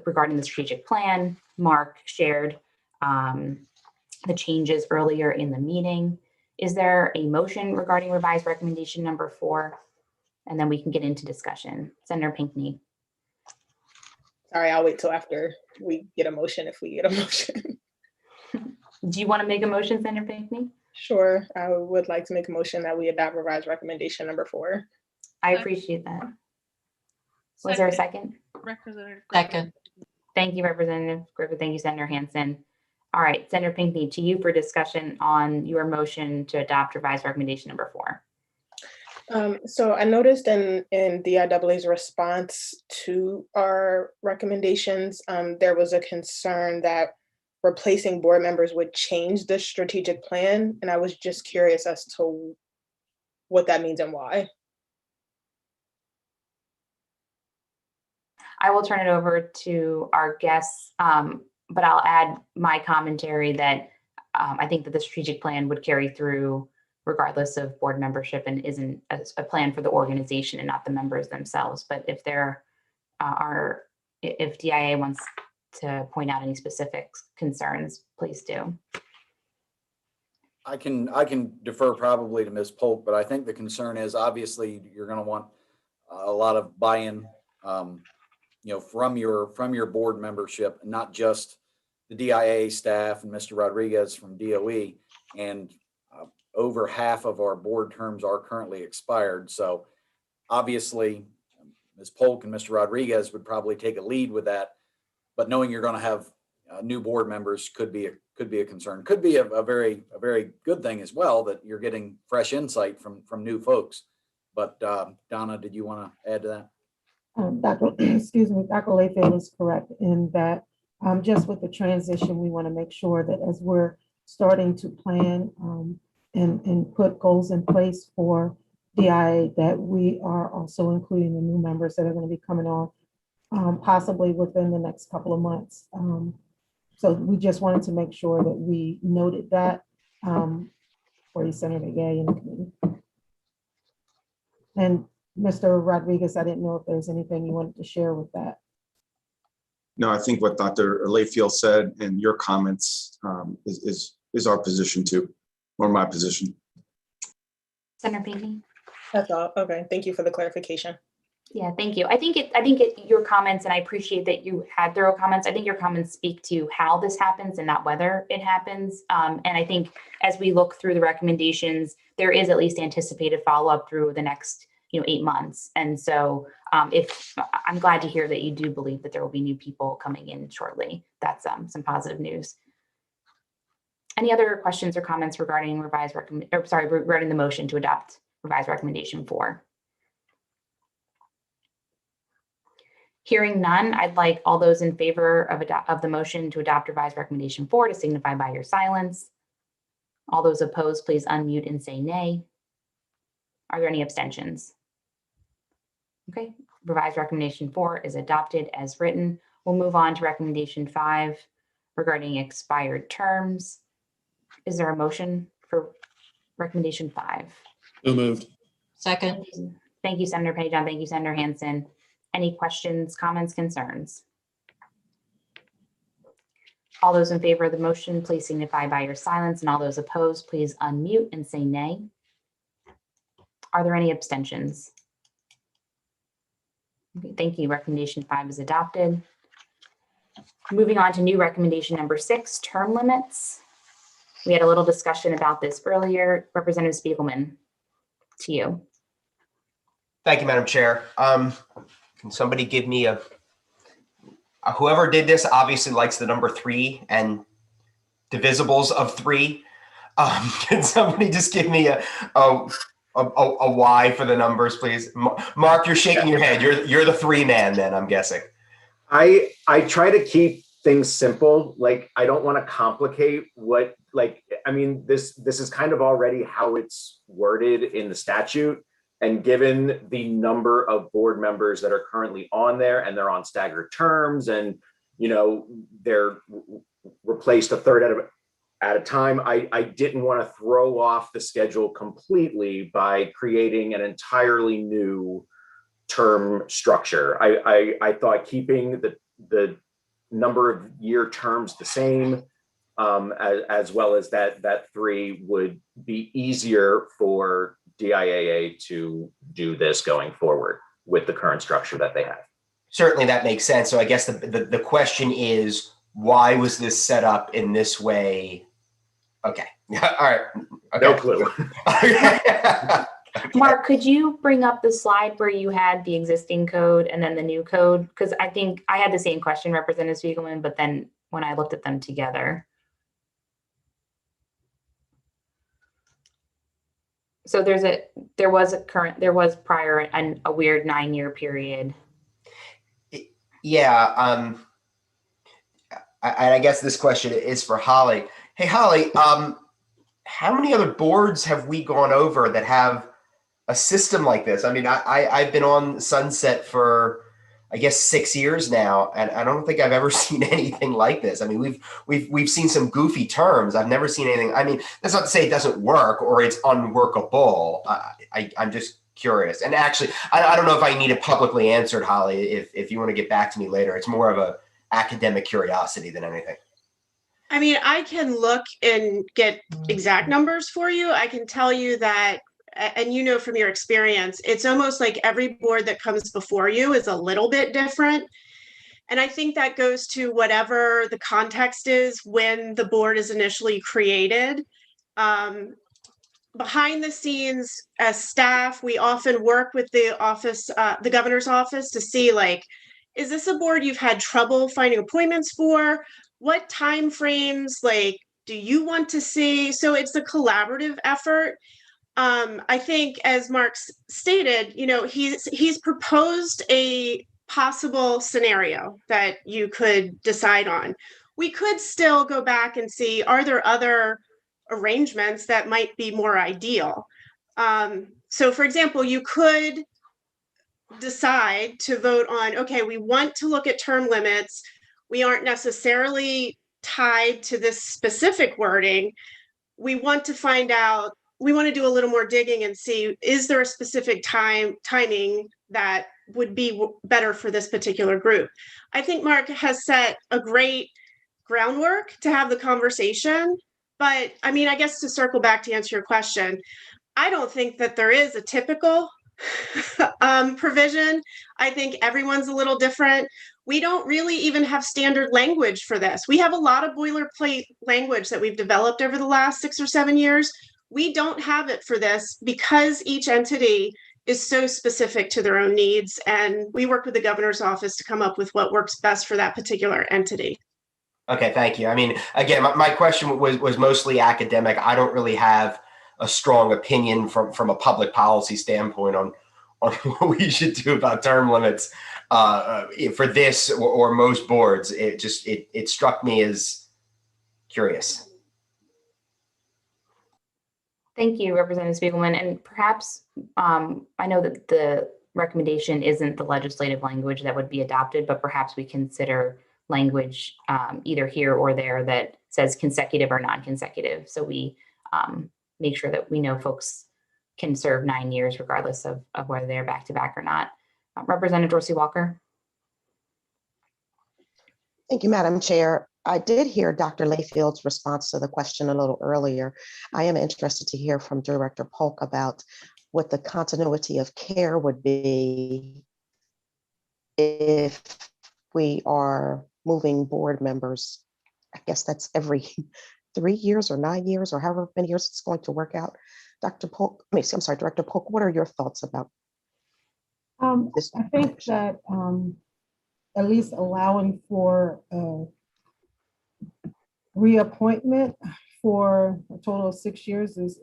regarding the strategic plan. Mark shared the changes earlier in the meeting. Is there a motion regarding revised recommendation number 4? And then we can get into discussion. Senator Pinckney. Sorry, I'll wait till after we get a motion, if we get a motion. Do you want to make a motion, Senator Pinckney? Sure, I would like to make a motion that we adopt revised recommendation number 4. I appreciate that. Was there a second? Representative Second. Thank you, Representative Griffith. Thank you, Senator Hansen. All right, Senator Pinckney, to you for discussion on your motion to adopt revised recommendation number 4. So I noticed in DIAA's response to our recommendations, there was a concern that replacing board members would change the strategic plan. And I was just curious as to what that means and why. I will turn it over to our guests, but I'll add my commentary that I think that the strategic plan would carry through regardless of board membership and isn't a plan for the organization and not the members themselves. But if there if DIA wants to point out any specific concerns, please do. I can defer probably to Ms. Polk, but I think the concern is obviously you're going to want a lot of buy-in, from your board membership, not just the DIA staff and Mr. Rodriguez from DOE. And over half of our board terms are currently expired. So obviously Ms. Polk and Mr. Rodriguez would probably take a lead with that, but knowing you're going to have new board members could be a concern. Could be a very good thing as well, that you're getting fresh insight from new folks. But Donna, did you want to add to that? Dr. Layfield is correct in that just with the transition, we want to make sure that as we're starting to plan and put goals in place for DIA, that we are also including the new members that are going to be coming on possibly within the next couple of months. So we just wanted to make sure that we noted that for you, Senator Gay and the committee. And Mr. Rodriguez, I didn't know if there's anything you wanted to share with that. No, I think what Dr. Layfield said and your comments is our position too, or my position. Senator Pinckney? That's all. Okay, thank you for the clarification. Yeah, thank you. I think your comments, and I appreciate that you had thorough comments. I think your comments speak to how this happens and not whether it happens. And I think as we look through the recommendations, there is at least anticipated follow-up through the next 8 months. And so if I'm glad to hear that you do believe that there will be new people coming in shortly. That's some positive news. Any other questions or comments regarding regarding the motion to adopt revised recommendation 4? Hearing none, I'd like all those in favor of the motion to adopt revised recommendation 4 to signify by your silence. All those opposed, please unmute and say nay. Are there any abstentions? Okay, revised recommendation 4 is adopted as written. We'll move on to recommendation 5 regarding expired terms. Is there a motion for recommendation 5? So moved. Second. Thank you, Senator Pettyjohn. Thank you, Senator Hansen. Any questions, comments, concerns? All those in favor of the motion, please signify by your silence, and all those opposed, please unmute and say nay. Are there any abstentions? Okay, thank you. Recommendation 5 is adopted. Moving on to new recommendation number 6, term limits. We had a little discussion about this earlier. Representative Spiegelman, to you. Thank you, Madam Chair. Can somebody give me whoever did this obviously likes the number 3 and divisibles of 3. Can somebody just give me a why for the numbers, please? Mark, you're shaking your head. You're the 3 man then, I'm guessing. I try to keep things simple. Like, I don't want to complicate this is kind of already how it's worded in the statute. And given the number of board members that are currently on there and they're on staggered terms and, they're replaced a third at a time, I didn't want to throw off the schedule completely by creating an entirely new term structure. I thought keeping the number of year terms the same, as well as that 3 would be easier for DIAA to do this going forward with the current structure that they have. Certainly that makes sense. So I guess the question is, why was this set up in this way? Okay. All right. Okay. No clue. Mark, could you bring up the slide where you had the existing code and then the new code? Because I think I had the same question, Representative Spiegelman, but then when I looked at them together. So there was prior and a weird 9-year period. Yeah. I guess this question is for Holly. Hey, Holly, how many other boards have we gone over that have a system like this? I mean, I've been on Sunset for, I guess, 6 years now, and I don't think I've ever seen anything like this. I mean, we've seen some goofy terms. I've never seen anything. I mean, that's not to say it doesn't work or it's unworkable. I'm just curious. And actually, I don't know if I need it publicly answered, Holly. If you want to get back to me later, it's more of a academic curiosity than anything. I mean, I can look and get exact numbers for you. I can tell you that, and from your experience, it's almost like every board that comes before you is a little bit different. And I think that goes to whatever the context is when the board is initially created. Behind the scenes, as staff, we often work with the office, the governor's office, to see, like, is this a board you've had trouble finding appointments for? What time frames, do you want to see? So it's a collaborative effort. I think, as Mark stated, he's proposed a possible scenario that you could decide on. We could still go back and see, are there other arrangements that might be more ideal? So, for example, you could decide to vote on, okay, we want to look at term limits. We aren't necessarily tied to this specific wording. We want to find out, we want to do a little more digging and see, is there a specific timing that would be better for this particular group. I think Mark has set a great groundwork to have the conversation, but I mean, I guess to circle back to answer your question, I don't think that there is a typical provision. I think everyone's a little different. We don't really even have standard language for this. We have a lot of boilerplate language that we've developed over the last 6 or 7 years. We don't have it for this because each entity is so specific to their own needs. And we work with the governor's office to come up with what works best for that particular entity. Okay, thank you. I mean, again, my question was mostly academic. I don't really have a strong opinion from a public policy standpoint on what we should do about term limits for this or most boards. It struck me as curious. Thank you, Representative Spiegelman. And perhaps I know that the recommendation isn't the legislative language that would be adopted, but perhaps we consider language either here or there that says consecutive or non-consecutive. So we make sure that we know folks can serve 9 years regardless of whether they're back to back or not. Representative Dorsey Walker. Thank you, Madam Chair. I did hear Dr. Layfield's response to the question a little earlier. I am interested to hear from Director Polk about what the continuity of care would be if we are moving board members. I guess that's every 3 years or 9 years or however many years it's going to work out. Dr. Polk, I'm sorry, Director Polk, what are your thoughts about this? I think that at least allowing for reappointment for a total of 6 years is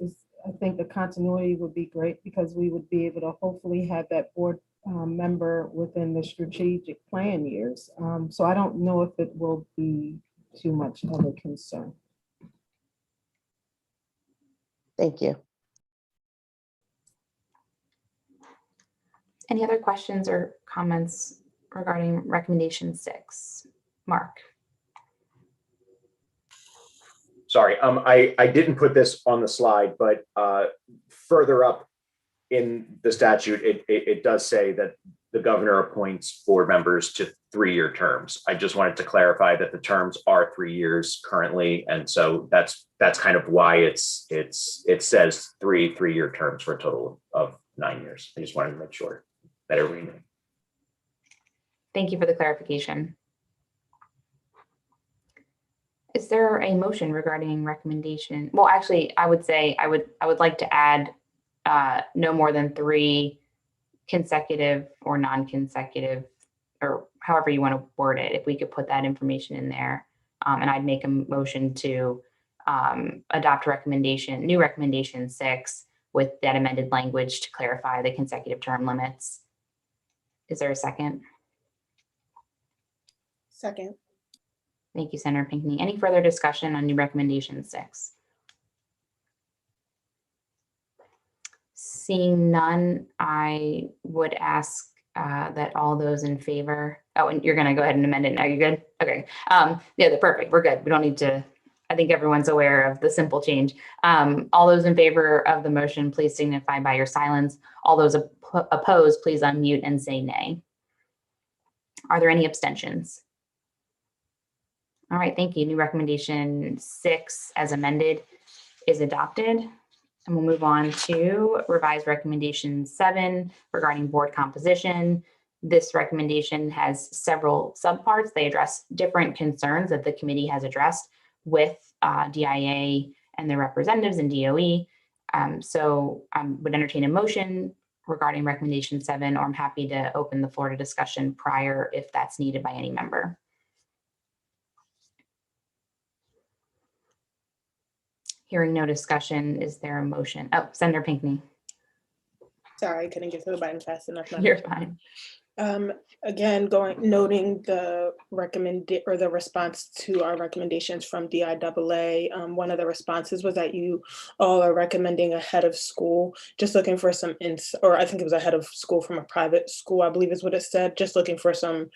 I think the continuity would be great because we would be able to hopefully have that board member within the strategic plan years. So I don't know if it will be too much of a concern. Thank you. Any other questions or comments regarding recommendation 6? Mark. Sorry, I didn't put this on the slide, but further up in the statute, it does say that the governor appoints board members to 3-year terms. I just wanted to clarify that the terms are 3 years currently, and so that's kind of why it says 3-year terms for a total of 9 years. I just wanted to make sure that everybody knew. Thank you for the clarification. Is there a motion regarding recommendation? Well, actually, I would say I would like to add no more than 3 consecutive or non-consecutive, or however you want to word it. If we could put that information in there, and I'd make a motion to adopt new recommendation 6 with that amended language to clarify the consecutive term limits. Is there a second? Second. Thank you, Senator Pinckney. Any further discussion on new recommendation 6? Seeing none, I would ask that all those in favor, oh, and you're going to go ahead and amend it now. You good? Okay. Yeah, perfect. We're good. We don't need to, I think everyone's aware of the simple change. All those in favor of the motion, please signify by your silence. All those opposed, please unmute and say nay. Are there any abstentions? All right, thank you. New recommendation 6 as amended is adopted. And we'll move on to revised recommendation 7 regarding board composition. This recommendation has several subparts. They address different concerns that the committee has addressed with DIA and their representatives in DOE. So I would entertain a motion regarding recommendation 7, or I'm happy to open the floor to discussion prior if that's needed by any member. Hearing no discussion, is there a motion? Oh, Senator Pinckney. Sorry, I couldn't get to the button fast enough. You're fine. Again, noting the the response to our recommendations from DIAA. One of the responses was that you all are recommending a head of school, just looking for some or I think it was a head of school from a private school, I believe is what it said, just looking for some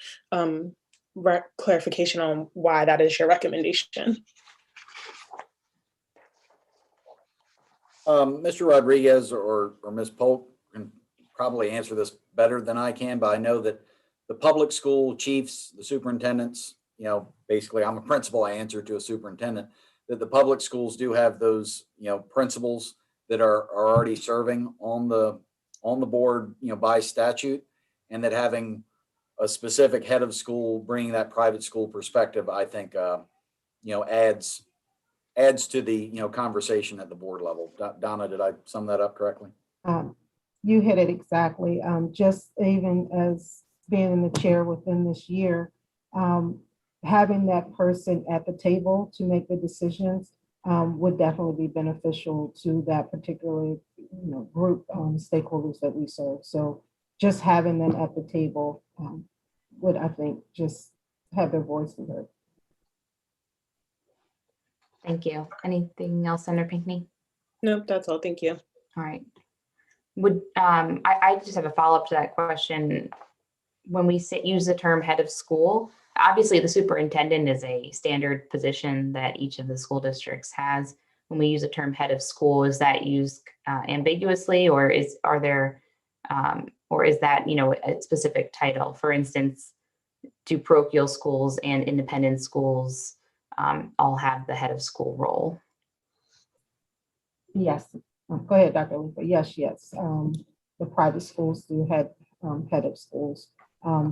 clarification on why that is your recommendation. Mr. Rodriguez or Ms. Polk can probably answer this better than I can, but I know that the public school chiefs, the superintendents, basically I'm a principal, I answer to a superintendent, that the public schools do have those, principals that are already serving on the board, by statute, and that having a specific head of school bringing that private school perspective, I think, adds to the, conversation at the board level. Donna, did I sum that up correctly? You hit it exactly. Just even as being in the chair within this year, having that person at the table to make the decisions would definitely be beneficial to that particular group stakeholders that we serve. So just having them at the table would, I think, just have their voice heard. Thank you. Anything else, Senator Pinckney? Nope, that's all. Thank you. All right. Would I just have a follow-up to that question. When we use the term head of school, obviously the superintendent is a standard position that each of the school districts has. When we use the term head of school, is that used ambiguously, or is that a specific title? For instance, do parochial schools and independent schools all have the head of school role? Yes. Go ahead, Dr. Luther. Yes. The private schools do have head of schools.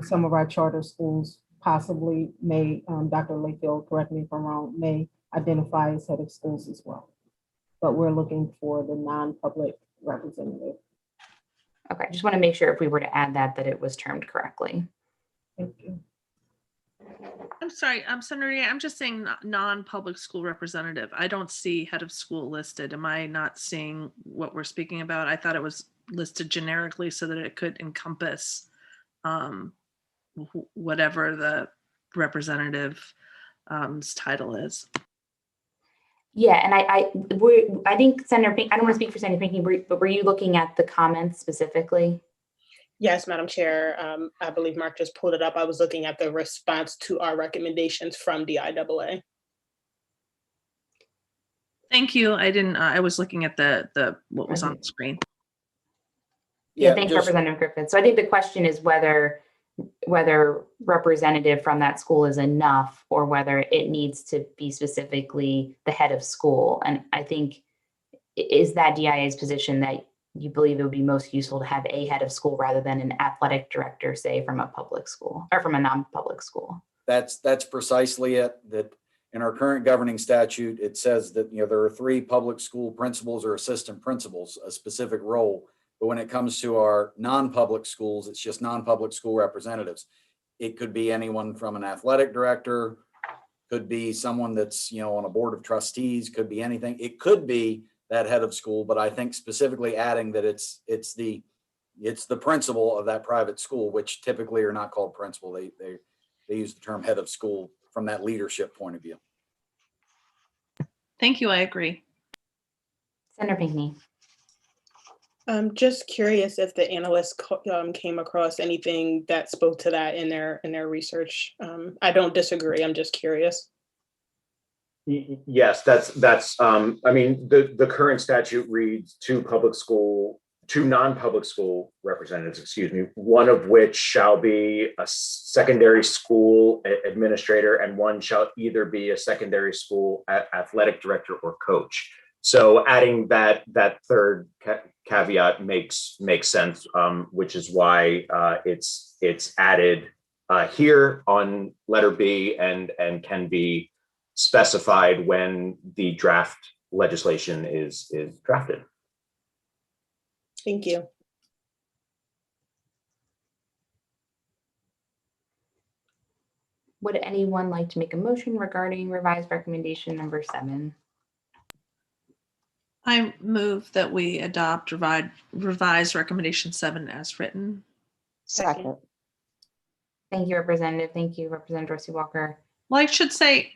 Some of our charter schools possibly may, Dr. Layfield, correct me if I'm wrong, may identify as head of schools as well. But we're looking for the non-public representative. Okay, just want to make sure if we were to add that it was termed correctly. Thank you. I'm sorry, Senator, I'm just saying non-public school representative. I don't see head of school listed. Am I not seeing what we're speaking about? I thought it was listed generically so that it could encompass whatever the representative's title is. Yeah, and I think Senator Pinckney, I don't want to speak for Senator Pinckney, but were you looking at the comments specifically? Yes, Madam Chair. I believe Mark just pulled it up. I was looking at the response to our recommendations from DIAA. Thank you. I was looking at the what was on the screen. Yeah, thanks, Representative Griffith. So I think the question is whether representative from that school is enough, or whether it needs to be specifically the head of school. And I think, is that DIA's position that you believe it would be most useful to have a head of school rather than an athletic director, say from a public school or from a non-public school? That's precisely it. That in our current governing statute, it says that there are 3 public school principals or assistant principals, a specific role. But when it comes to our non-public schools, it's just non-public school representatives. It could be anyone from an athletic director, could be someone that's on a board of trustees, could be anything. It could be that head of school, but I think specifically adding that it's the principal of that private school, which typically are not called principal. They use the term head of school from that leadership point of view. Thank you. I agree. Senator Pinckney. I'm just curious if the analysts came across anything that spoke to that in their research. I don't disagree. I'm just curious. Yes, that's I mean, the current statute reads 2 non-public school representatives, one of which shall be a secondary school administrator, and one shall either be a secondary school athletic director or coach. So adding that third caveat makes sense, which is why it's added here on letter B and can be specified when the draft legislation is drafted. Thank you. Would anyone like to make a motion regarding revised recommendation number 7? I move that we adopt revised recommendation 7 as written. Second. Thank you, Representative. Thank you, Representative Dorsey Walker. Well, I should say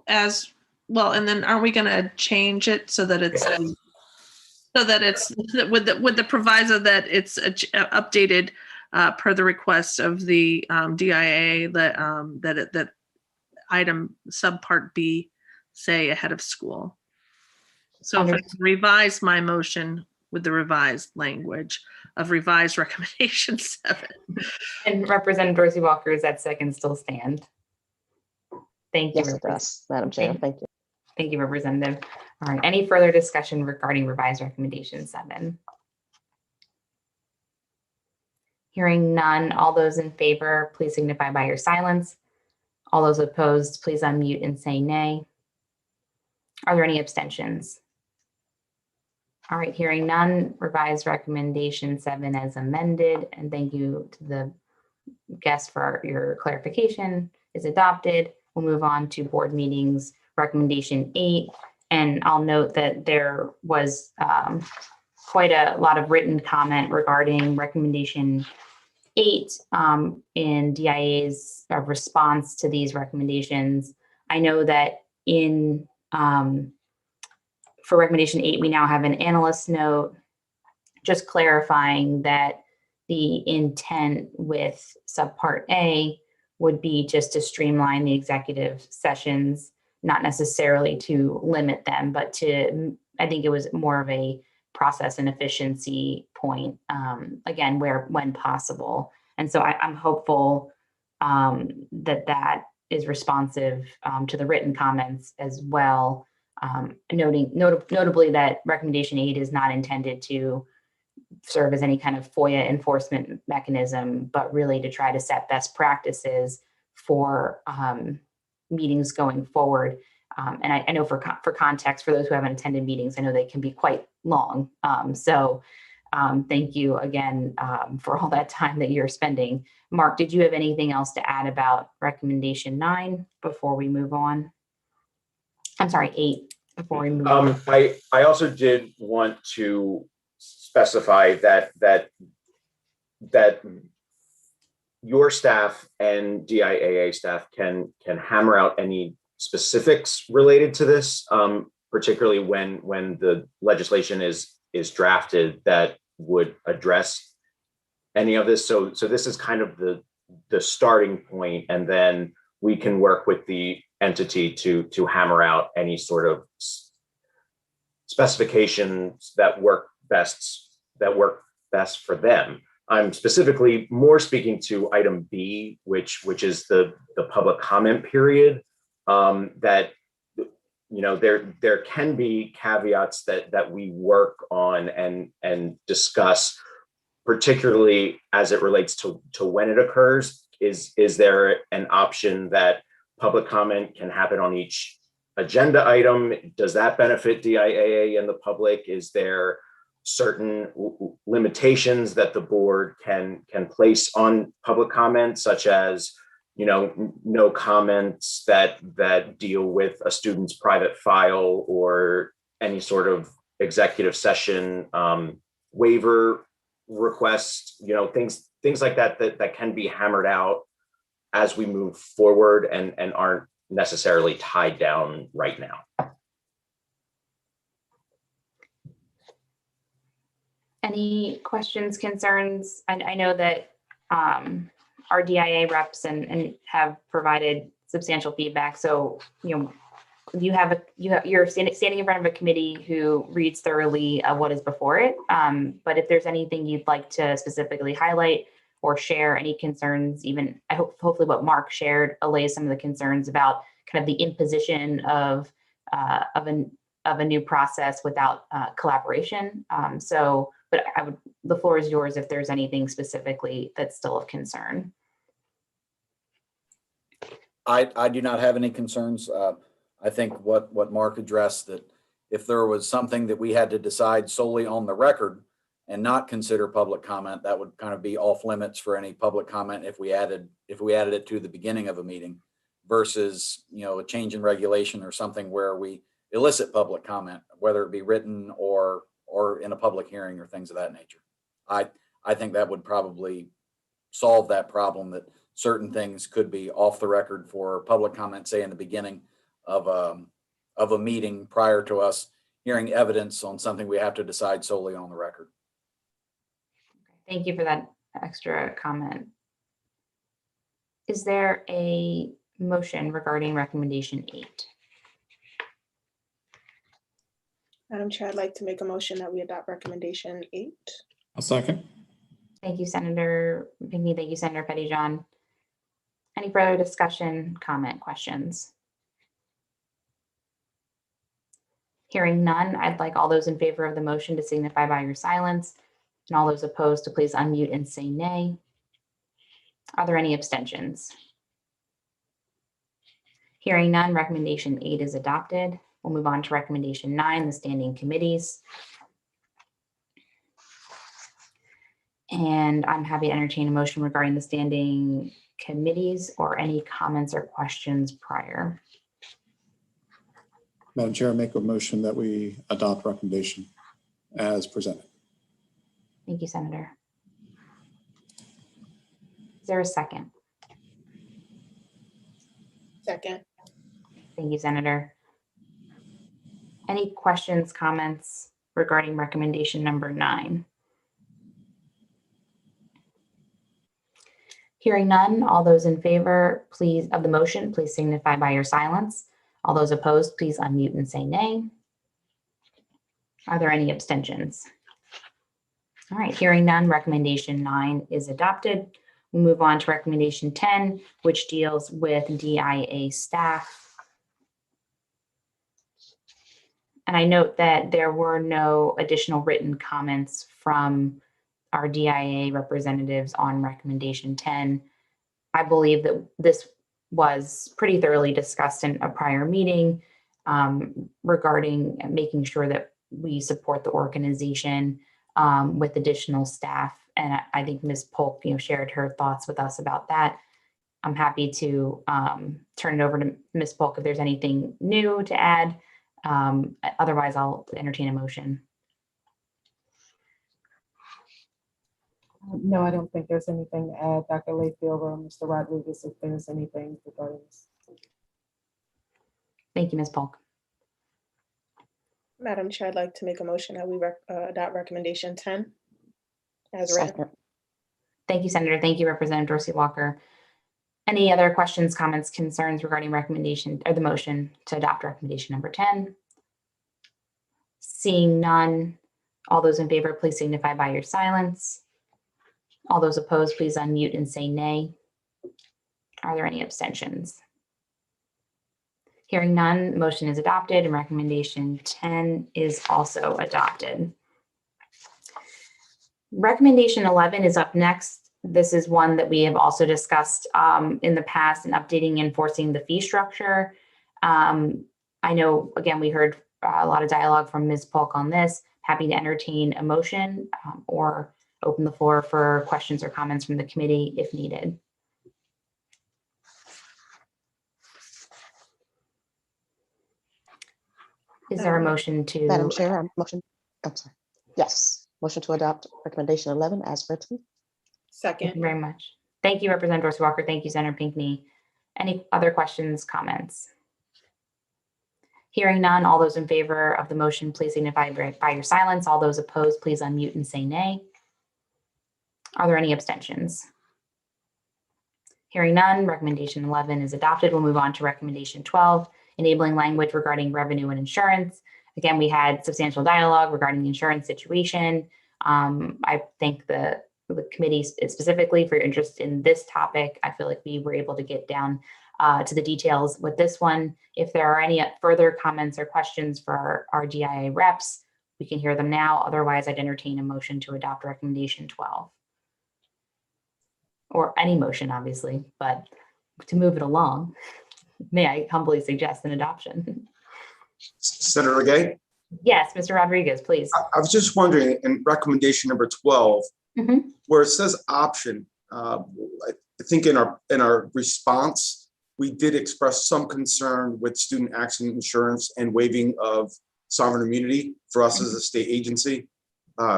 as well, and then aren't we going to change it so that it's with the proviso that it's updated per the request of the DIA, that item subpart B say ahead of school. So if I revise my motion with the revised language of revised recommendation 7. And Representative Dorsey Walker, does that second still stand? Thank you. Yes, it does, Madam Chair. Thank you. Thank you, Representative. All right, any further discussion regarding revised recommendation 7? Hearing none, all those in favor, please signify by your silence. All those opposed, please unmute and say nay. Are there any abstentions? All right, hearing none, revised recommendation 7 as amended, and thank you to the guests for your clarification, is adopted. We'll move on to board meetings, recommendation 8. And I'll note that there was quite a lot of written comment regarding recommendation 8 in DIA's response to these recommendations. I know that in for recommendation 8, we now have an analyst note just clarifying that the intent with subpart A would be just to streamline the executive sessions, not necessarily to limit them, but to, I think it was more of a process and efficiency point, again, when possible. And so I'm hopeful that that is responsive to the written comments as well. Notably that recommendation 8 is not intended to serve as any kind of FOIA enforcement mechanism, but really to try to set best practices for meetings going forward. And I know for context, for those who haven't attended meetings, I know they can be quite long. So thank you again for all that time that you're spending. Mark, did you have anything else to add about recommendation 9 before we move on? I'm sorry, 8 before we move on. I also did want to specify that your staff and DIAA staff can hammer out any specifics related to this, particularly when the legislation is drafted that would address any of this. So this is kind of the starting point, and then we can work with the entity to hammer out any sort of specifications that work best for them. I'm specifically more speaking to item B, which is the public comment period. That there can be caveats that we work on and discuss, particularly as it relates to when it occurs. Is there an option that public comment can happen on each agenda item? Does that benefit DIAA and the public? Is there certain limitations that the board can place on public comment, such as no comments that deal with a student's private file or any sort of executive session waiver requests, things like that can be hammered out as we move forward and aren't necessarily tied down right now. Any questions, concerns? I know that our DIA reps and have provided substantial feedback. So, you're standing in front of a committee who reads thoroughly what is before it. But if there's anything you'd like to specifically highlight or share, any concerns, even hopefully what Mark shared allays some of the concerns about kind of the imposition of a new process without collaboration. But the floor is yours if there's anything specifically that's still of concern. I do not have any concerns. I think what Mark addressed, that if there was something that we had to decide solely on the record and not consider public comment, that would kind of be off limits for any public comment if we added it to the beginning of a meeting versus, a change in regulation or something where we elicit public comment, whether it be written or in a public hearing or things of that nature. I think that would probably solve that problem, that certain things could be off the record for public comment, say in the beginning of a meeting prior to us hearing evidence on something we have to decide solely on the record. Thank you for that extra comment. Is there a motion regarding recommendation 8? Madam Chair, I'd like to make a motion that we adopt recommendation 8. I'll second. Thank you, Senator Pinckney. Thank you, Senator Pettyjohn. Any further discussion, comment, questions? Hearing none, I'd like all those in favor of the motion to signify by your silence, and all those opposed to please unmute and say nay. Are there any abstentions? Hearing none, recommendation 8 is adopted. We'll move on to recommendation 9, the standing committees. And I'm happy to entertain a motion regarding the standing committees or any comments or questions prior. Madam Chair, I make a motion that we adopt recommendation as presented. Thank you, Senator. Is there a second? Second. Thank you, Senator. Any questions, comments regarding recommendation number 9? Hearing none, all those in favor, please, of the motion, please signify by your silence. All those opposed, please unmute and say nay. Are there any abstentions? All right, hearing none, recommendation 9 is adopted. We'll move on to recommendation 10, which deals with DIA staff. And I note that there were no additional written comments from our DIA representatives on recommendation 10. I believe that this was pretty thoroughly discussed in a prior meeting regarding making sure that we support the organization with additional staff. And I think Ms. Polk, shared her thoughts with us about that. I'm happy to turn it over to Ms. Polk if there's anything new to add. Otherwise, I'll entertain a motion. No, I don't think there's anything to add, Dr. Layfield or Mr. Rodriguez, if there's anything regarding this. Thank you, Ms. Polk. Madam Chair, I'd like to make a motion that we adopt recommendation 10 as read. Second. Thank you, Senator. Thank you, Representative Dorsey Walker. Any other questions, comments, concerns regarding recommendation or the motion to adopt recommendation number 10? Seeing none, all those in favor, please signify by your silence. All those opposed, please unmute and say nay. Are there any abstentions? Hearing none, motion is adopted and recommendation 10 is also adopted. Recommendation 11 is up next. This is one that we have also discussed in the past in updating and enforcing the fee structure. I know, again, we heard a lot of dialogue from Ms. Polk on this. Happy to entertain a motion or open the floor for questions or comments from the committee if needed. Is there a motion to? Madam Chair, motion, I'm sorry. Yes, motion to adopt recommendation 11 as written. Second. Thank you very much. Thank you, Representative Dorsey Walker. Thank you, Senator Pinckney. Any other questions, comments? Hearing none, all those in favor of the motion, please signify by your silence. All those opposed, please unmute and say nay. Are there any abstentions? Hearing none, recommendation 11 is adopted. We'll move on to recommendation 12, enabling language regarding revenue and insurance. Again, we had substantial dialogue regarding the insurance situation. I thank the committee specifically for your interest in this topic. I feel like we were able to get down to the details with this one. If there are any further comments or questions for our DIA reps, we can hear them now. Otherwise, I'd entertain a motion to adopt recommendation 12. Or any motion, obviously, but to move it along, may I humbly suggest an adoption? Senator Gay? Yes, Mr. Rodriguez, please. I was just wondering, in recommendation number 12, where it says option, I think in our response, we did express some concern with student accident insurance and waiving of sovereign immunity for us as a state agency.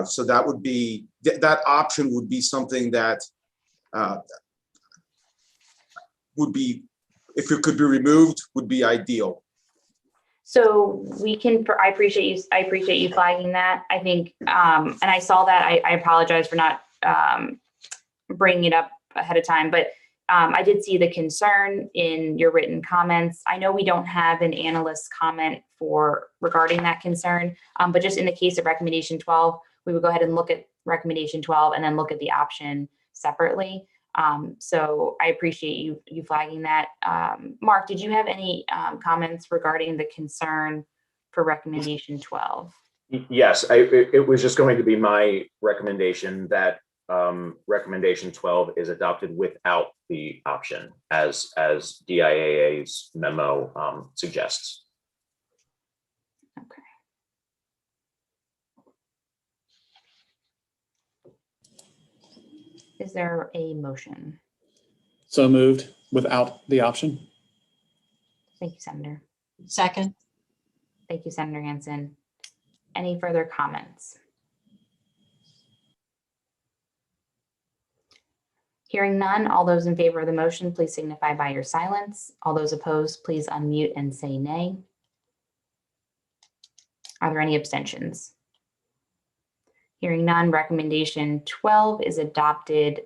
So that would be, that option would be something that would be, if it could be removed, would be ideal. So we can, I appreciate you flagging that. I think, and I saw that, I apologize for not bringing it up ahead of time, but I did see the concern in your written comments. I know we don't have an analyst comment regarding that concern, but just in the case of recommendation 12, we would go ahead and look at recommendation 12 and then look at the option separately. So I appreciate you flagging that. Mark, did you have any comments regarding the concern for recommendation 12? Yes, it was just going to be my recommendation that recommendation 12 is adopted without the option as DIAA's memo suggests. Okay. Is there a motion? So moved without the option. Thank you, Senator. Second. Thank you, Senator Hansen. Any further comments? Hearing none, all those in favor of the motion, please signify by your silence. All those opposed, please unmute and say nay. Are there any abstentions? Hearing none, recommendation 12 is adopted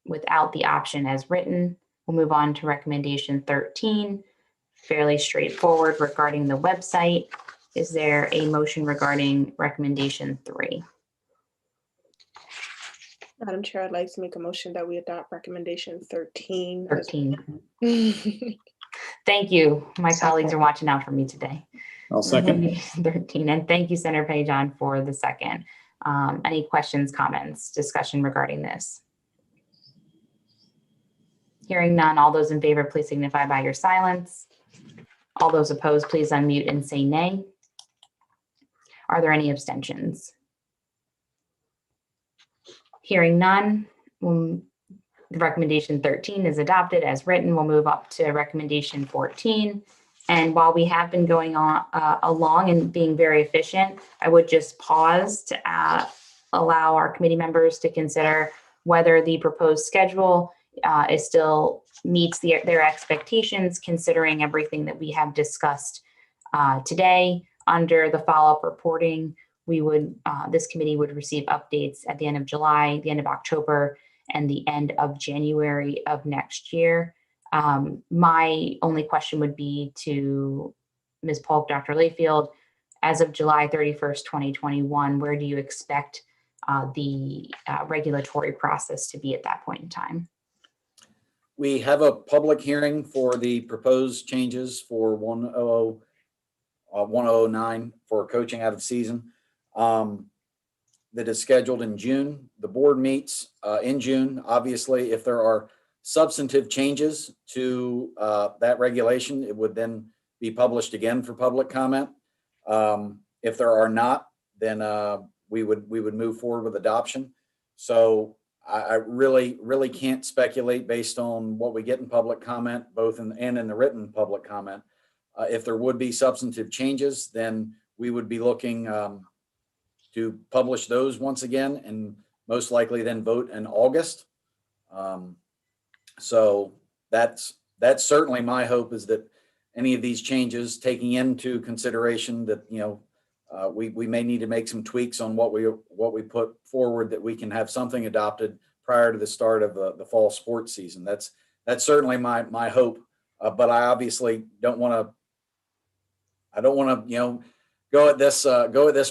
without the option as written. We'll move on to recommendation 13, fairly straightforward regarding the website. Is there a motion regarding recommendation 3? Madam Chair, I'd like to make a motion that we adopt recommendation 13. 13. Thank you. My colleagues are watching out for me today. I'll second. 13. And thank you, Senator Petty-John, for the second. Any questions, comments, discussion regarding this? Hearing none, all those in favor, please signify by your silence. All those opposed, please unmute and say nay. Are there any abstentions? Hearing none, the recommendation 13 is adopted as written. We'll move up to recommendation 14. And while we have been going on along and being very efficient, I would just pause to allow our committee members to consider whether the proposed schedule is still meets their expectations, considering everything that we have discussed today. Under the follow-up reporting, this committee would receive updates at the end of July, the end of October, and the end of January of next year. My only question would be to Ms. Polk, Dr. Layfield, as of July 31st, 2021, where do you expect the regulatory process to be at that point in time? We have a public hearing for the proposed changes for 109 for coaching out of season. That is scheduled in June. The board meets in June. Obviously, if there are substantive changes to that regulation, it would then be published again for public comment. If there are not, then we would move forward with adoption. So I really can't speculate based on what we get in public comment, both in the written public comment. If there would be substantive changes, then we would be looking to publish those once again, and most likely then vote in August. So that's certainly my hope, is that any of these changes, taking into consideration that, we may need to make some tweaks on what we put forward, that we can have something adopted prior to the start of the fall sports season. That's certainly my hope. But I obviously don't want to, go at this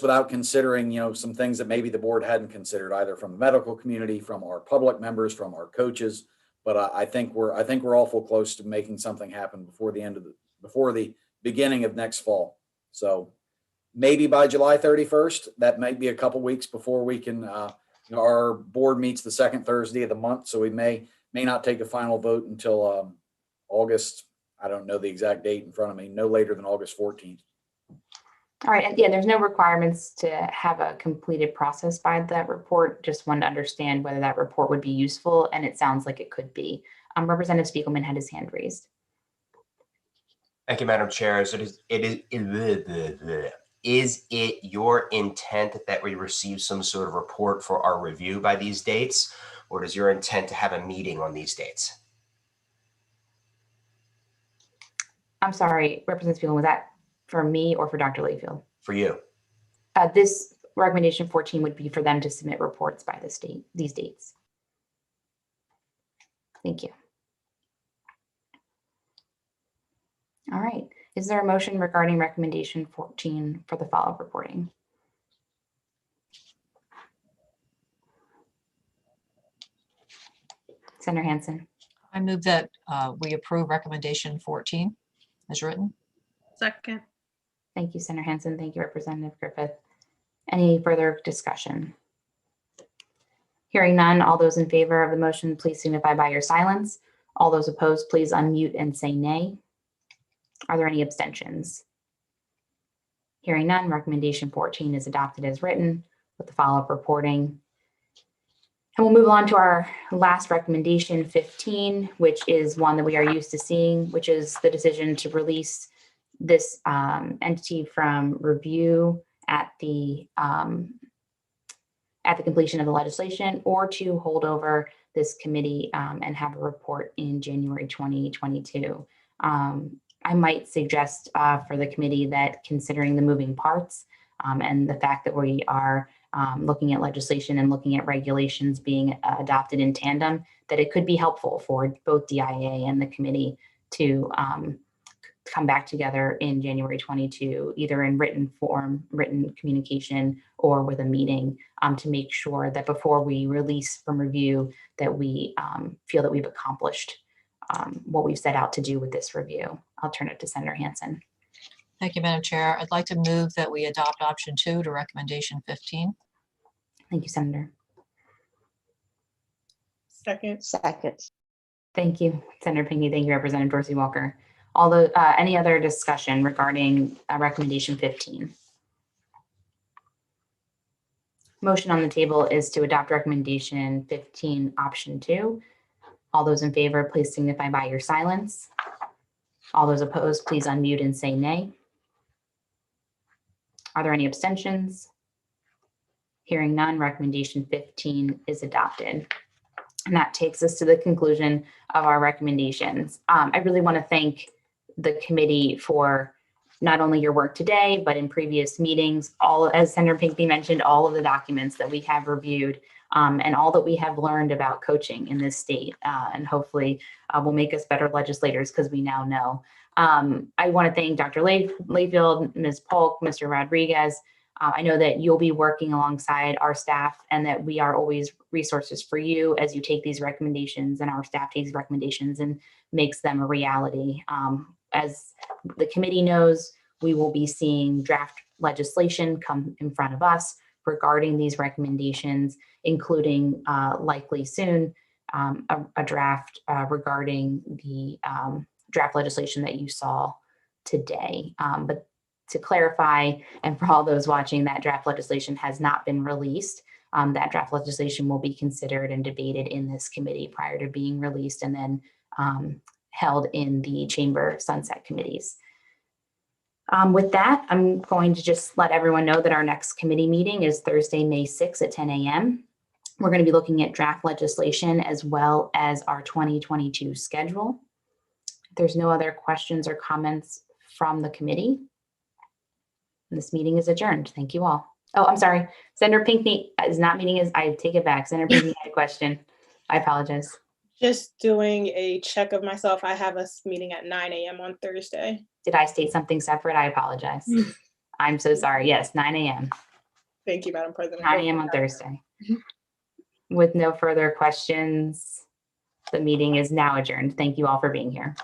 without considering, some things that maybe the board hadn't considered, either from the medical community, from our public members, from our coaches. But I think we're awful close to making something happen before the beginning of next fall. So maybe by July 31st, that might be a couple weeks before we can, our board meets the second Thursday of the month. So we may not take a final vote until August. I don't know the exact date in front of me, no later than August 14th. All right, and yeah, there's no requirements to have a completed process by that report. Just wanted to understand whether that report would be useful, and it sounds like it could be. Representative Spiegelman had his hand raised. Thank you, Madam Chair. So is it your intent that we receive some sort of report for our review by these dates, or is your intent to have a meeting on these dates? I'm sorry, Representative Spiegelman, was that for me or for Dr. Layfield? For you. This recommendation 14 would be for them to submit reports by these dates. Thank you. All right. Is there a motion regarding recommendation 14 for the follow-up reporting? Senator Hansen. I move that we approve recommendation 14 as written. Second. Thank you, Senator Hansen. Thank you, Representative Griffith. Any further discussion? Hearing none, all those in favor of the motion, please signify by your silence. All those opposed, please unmute and say nay. Are there any abstentions? Hearing none, recommendation 14 is adopted as written with the follow-up reporting. And we'll move on to our last recommendation, 15, which is one that we are used to seeing, which is the decision to release this entity from review at the completion of the legislation, or to hold over this committee and have a report in January 2022. I might suggest for the committee that, considering the moving parts and the fact that we are looking at legislation and looking at regulations being adopted in tandem, that it could be helpful for both DIA and the committee to come back together in January 22, either in written form, written communication, or with a meeting to make sure that before we release from review, that we feel that we've accomplished what we've set out to do with this review. I'll turn it to Senator Hansen. Thank you, Madam Chair. I'd like to move that we adopt option 2 to recommendation 15. Thank you, Senator. Second. Second. Thank you, Senator Pinckney. Thank you, Representative Dorsey Walker. Any other discussion regarding recommendation 15? Motion on the table is to adopt recommendation 15, option 2. All those in favor, please signify by your silence. All those opposed, please unmute and say nay. Are there any abstentions? Hearing none, recommendation 15 is adopted. And that takes us to the conclusion of our recommendations. I really want to thank the committee for not only your work today, but in previous meetings, as Senator Pinckney mentioned, all of the documents that we have reviewed and all that we have learned about coaching in this state, and hopefully will make us better legislators, because we now know. I want to thank Dr. Layfield, Ms. Polk, Mr. Rodriguez. I know that you'll be working alongside our staff, and that we are always resources for you as you take these recommendations, and our staff takes recommendations and makes them a reality. As the committee knows, we will be seeing draft legislation come in front of us regarding these recommendations, including likely soon a draft regarding the draft legislation that you saw today. But to clarify, and for all those watching, that draft legislation has not been released. That draft legislation will be considered and debated in this committee prior to being released, and then held in the chamber sunset committees. With that, I'm going to just let everyone know that our next committee meeting is Thursday, May 6th at 10 a.m. We're going to be looking at draft legislation as well as our 2022 schedule. If there's no other questions or comments from the committee, this meeting is adjourned. Thank you all. Oh, I'm sorry. Senator Pinckney is not meeting. I take it back. Senator Pinckney had a question. I apologize. Just doing a check of myself. I have a meeting at 9 a.m. on Thursday. Did I state something separate? I apologize. I'm so sorry. Yes, 9 a.m. Thank you, Madam President. 9 a.m. on Thursday. With no further questions, the meeting is now adjourned. Thank you all for being here.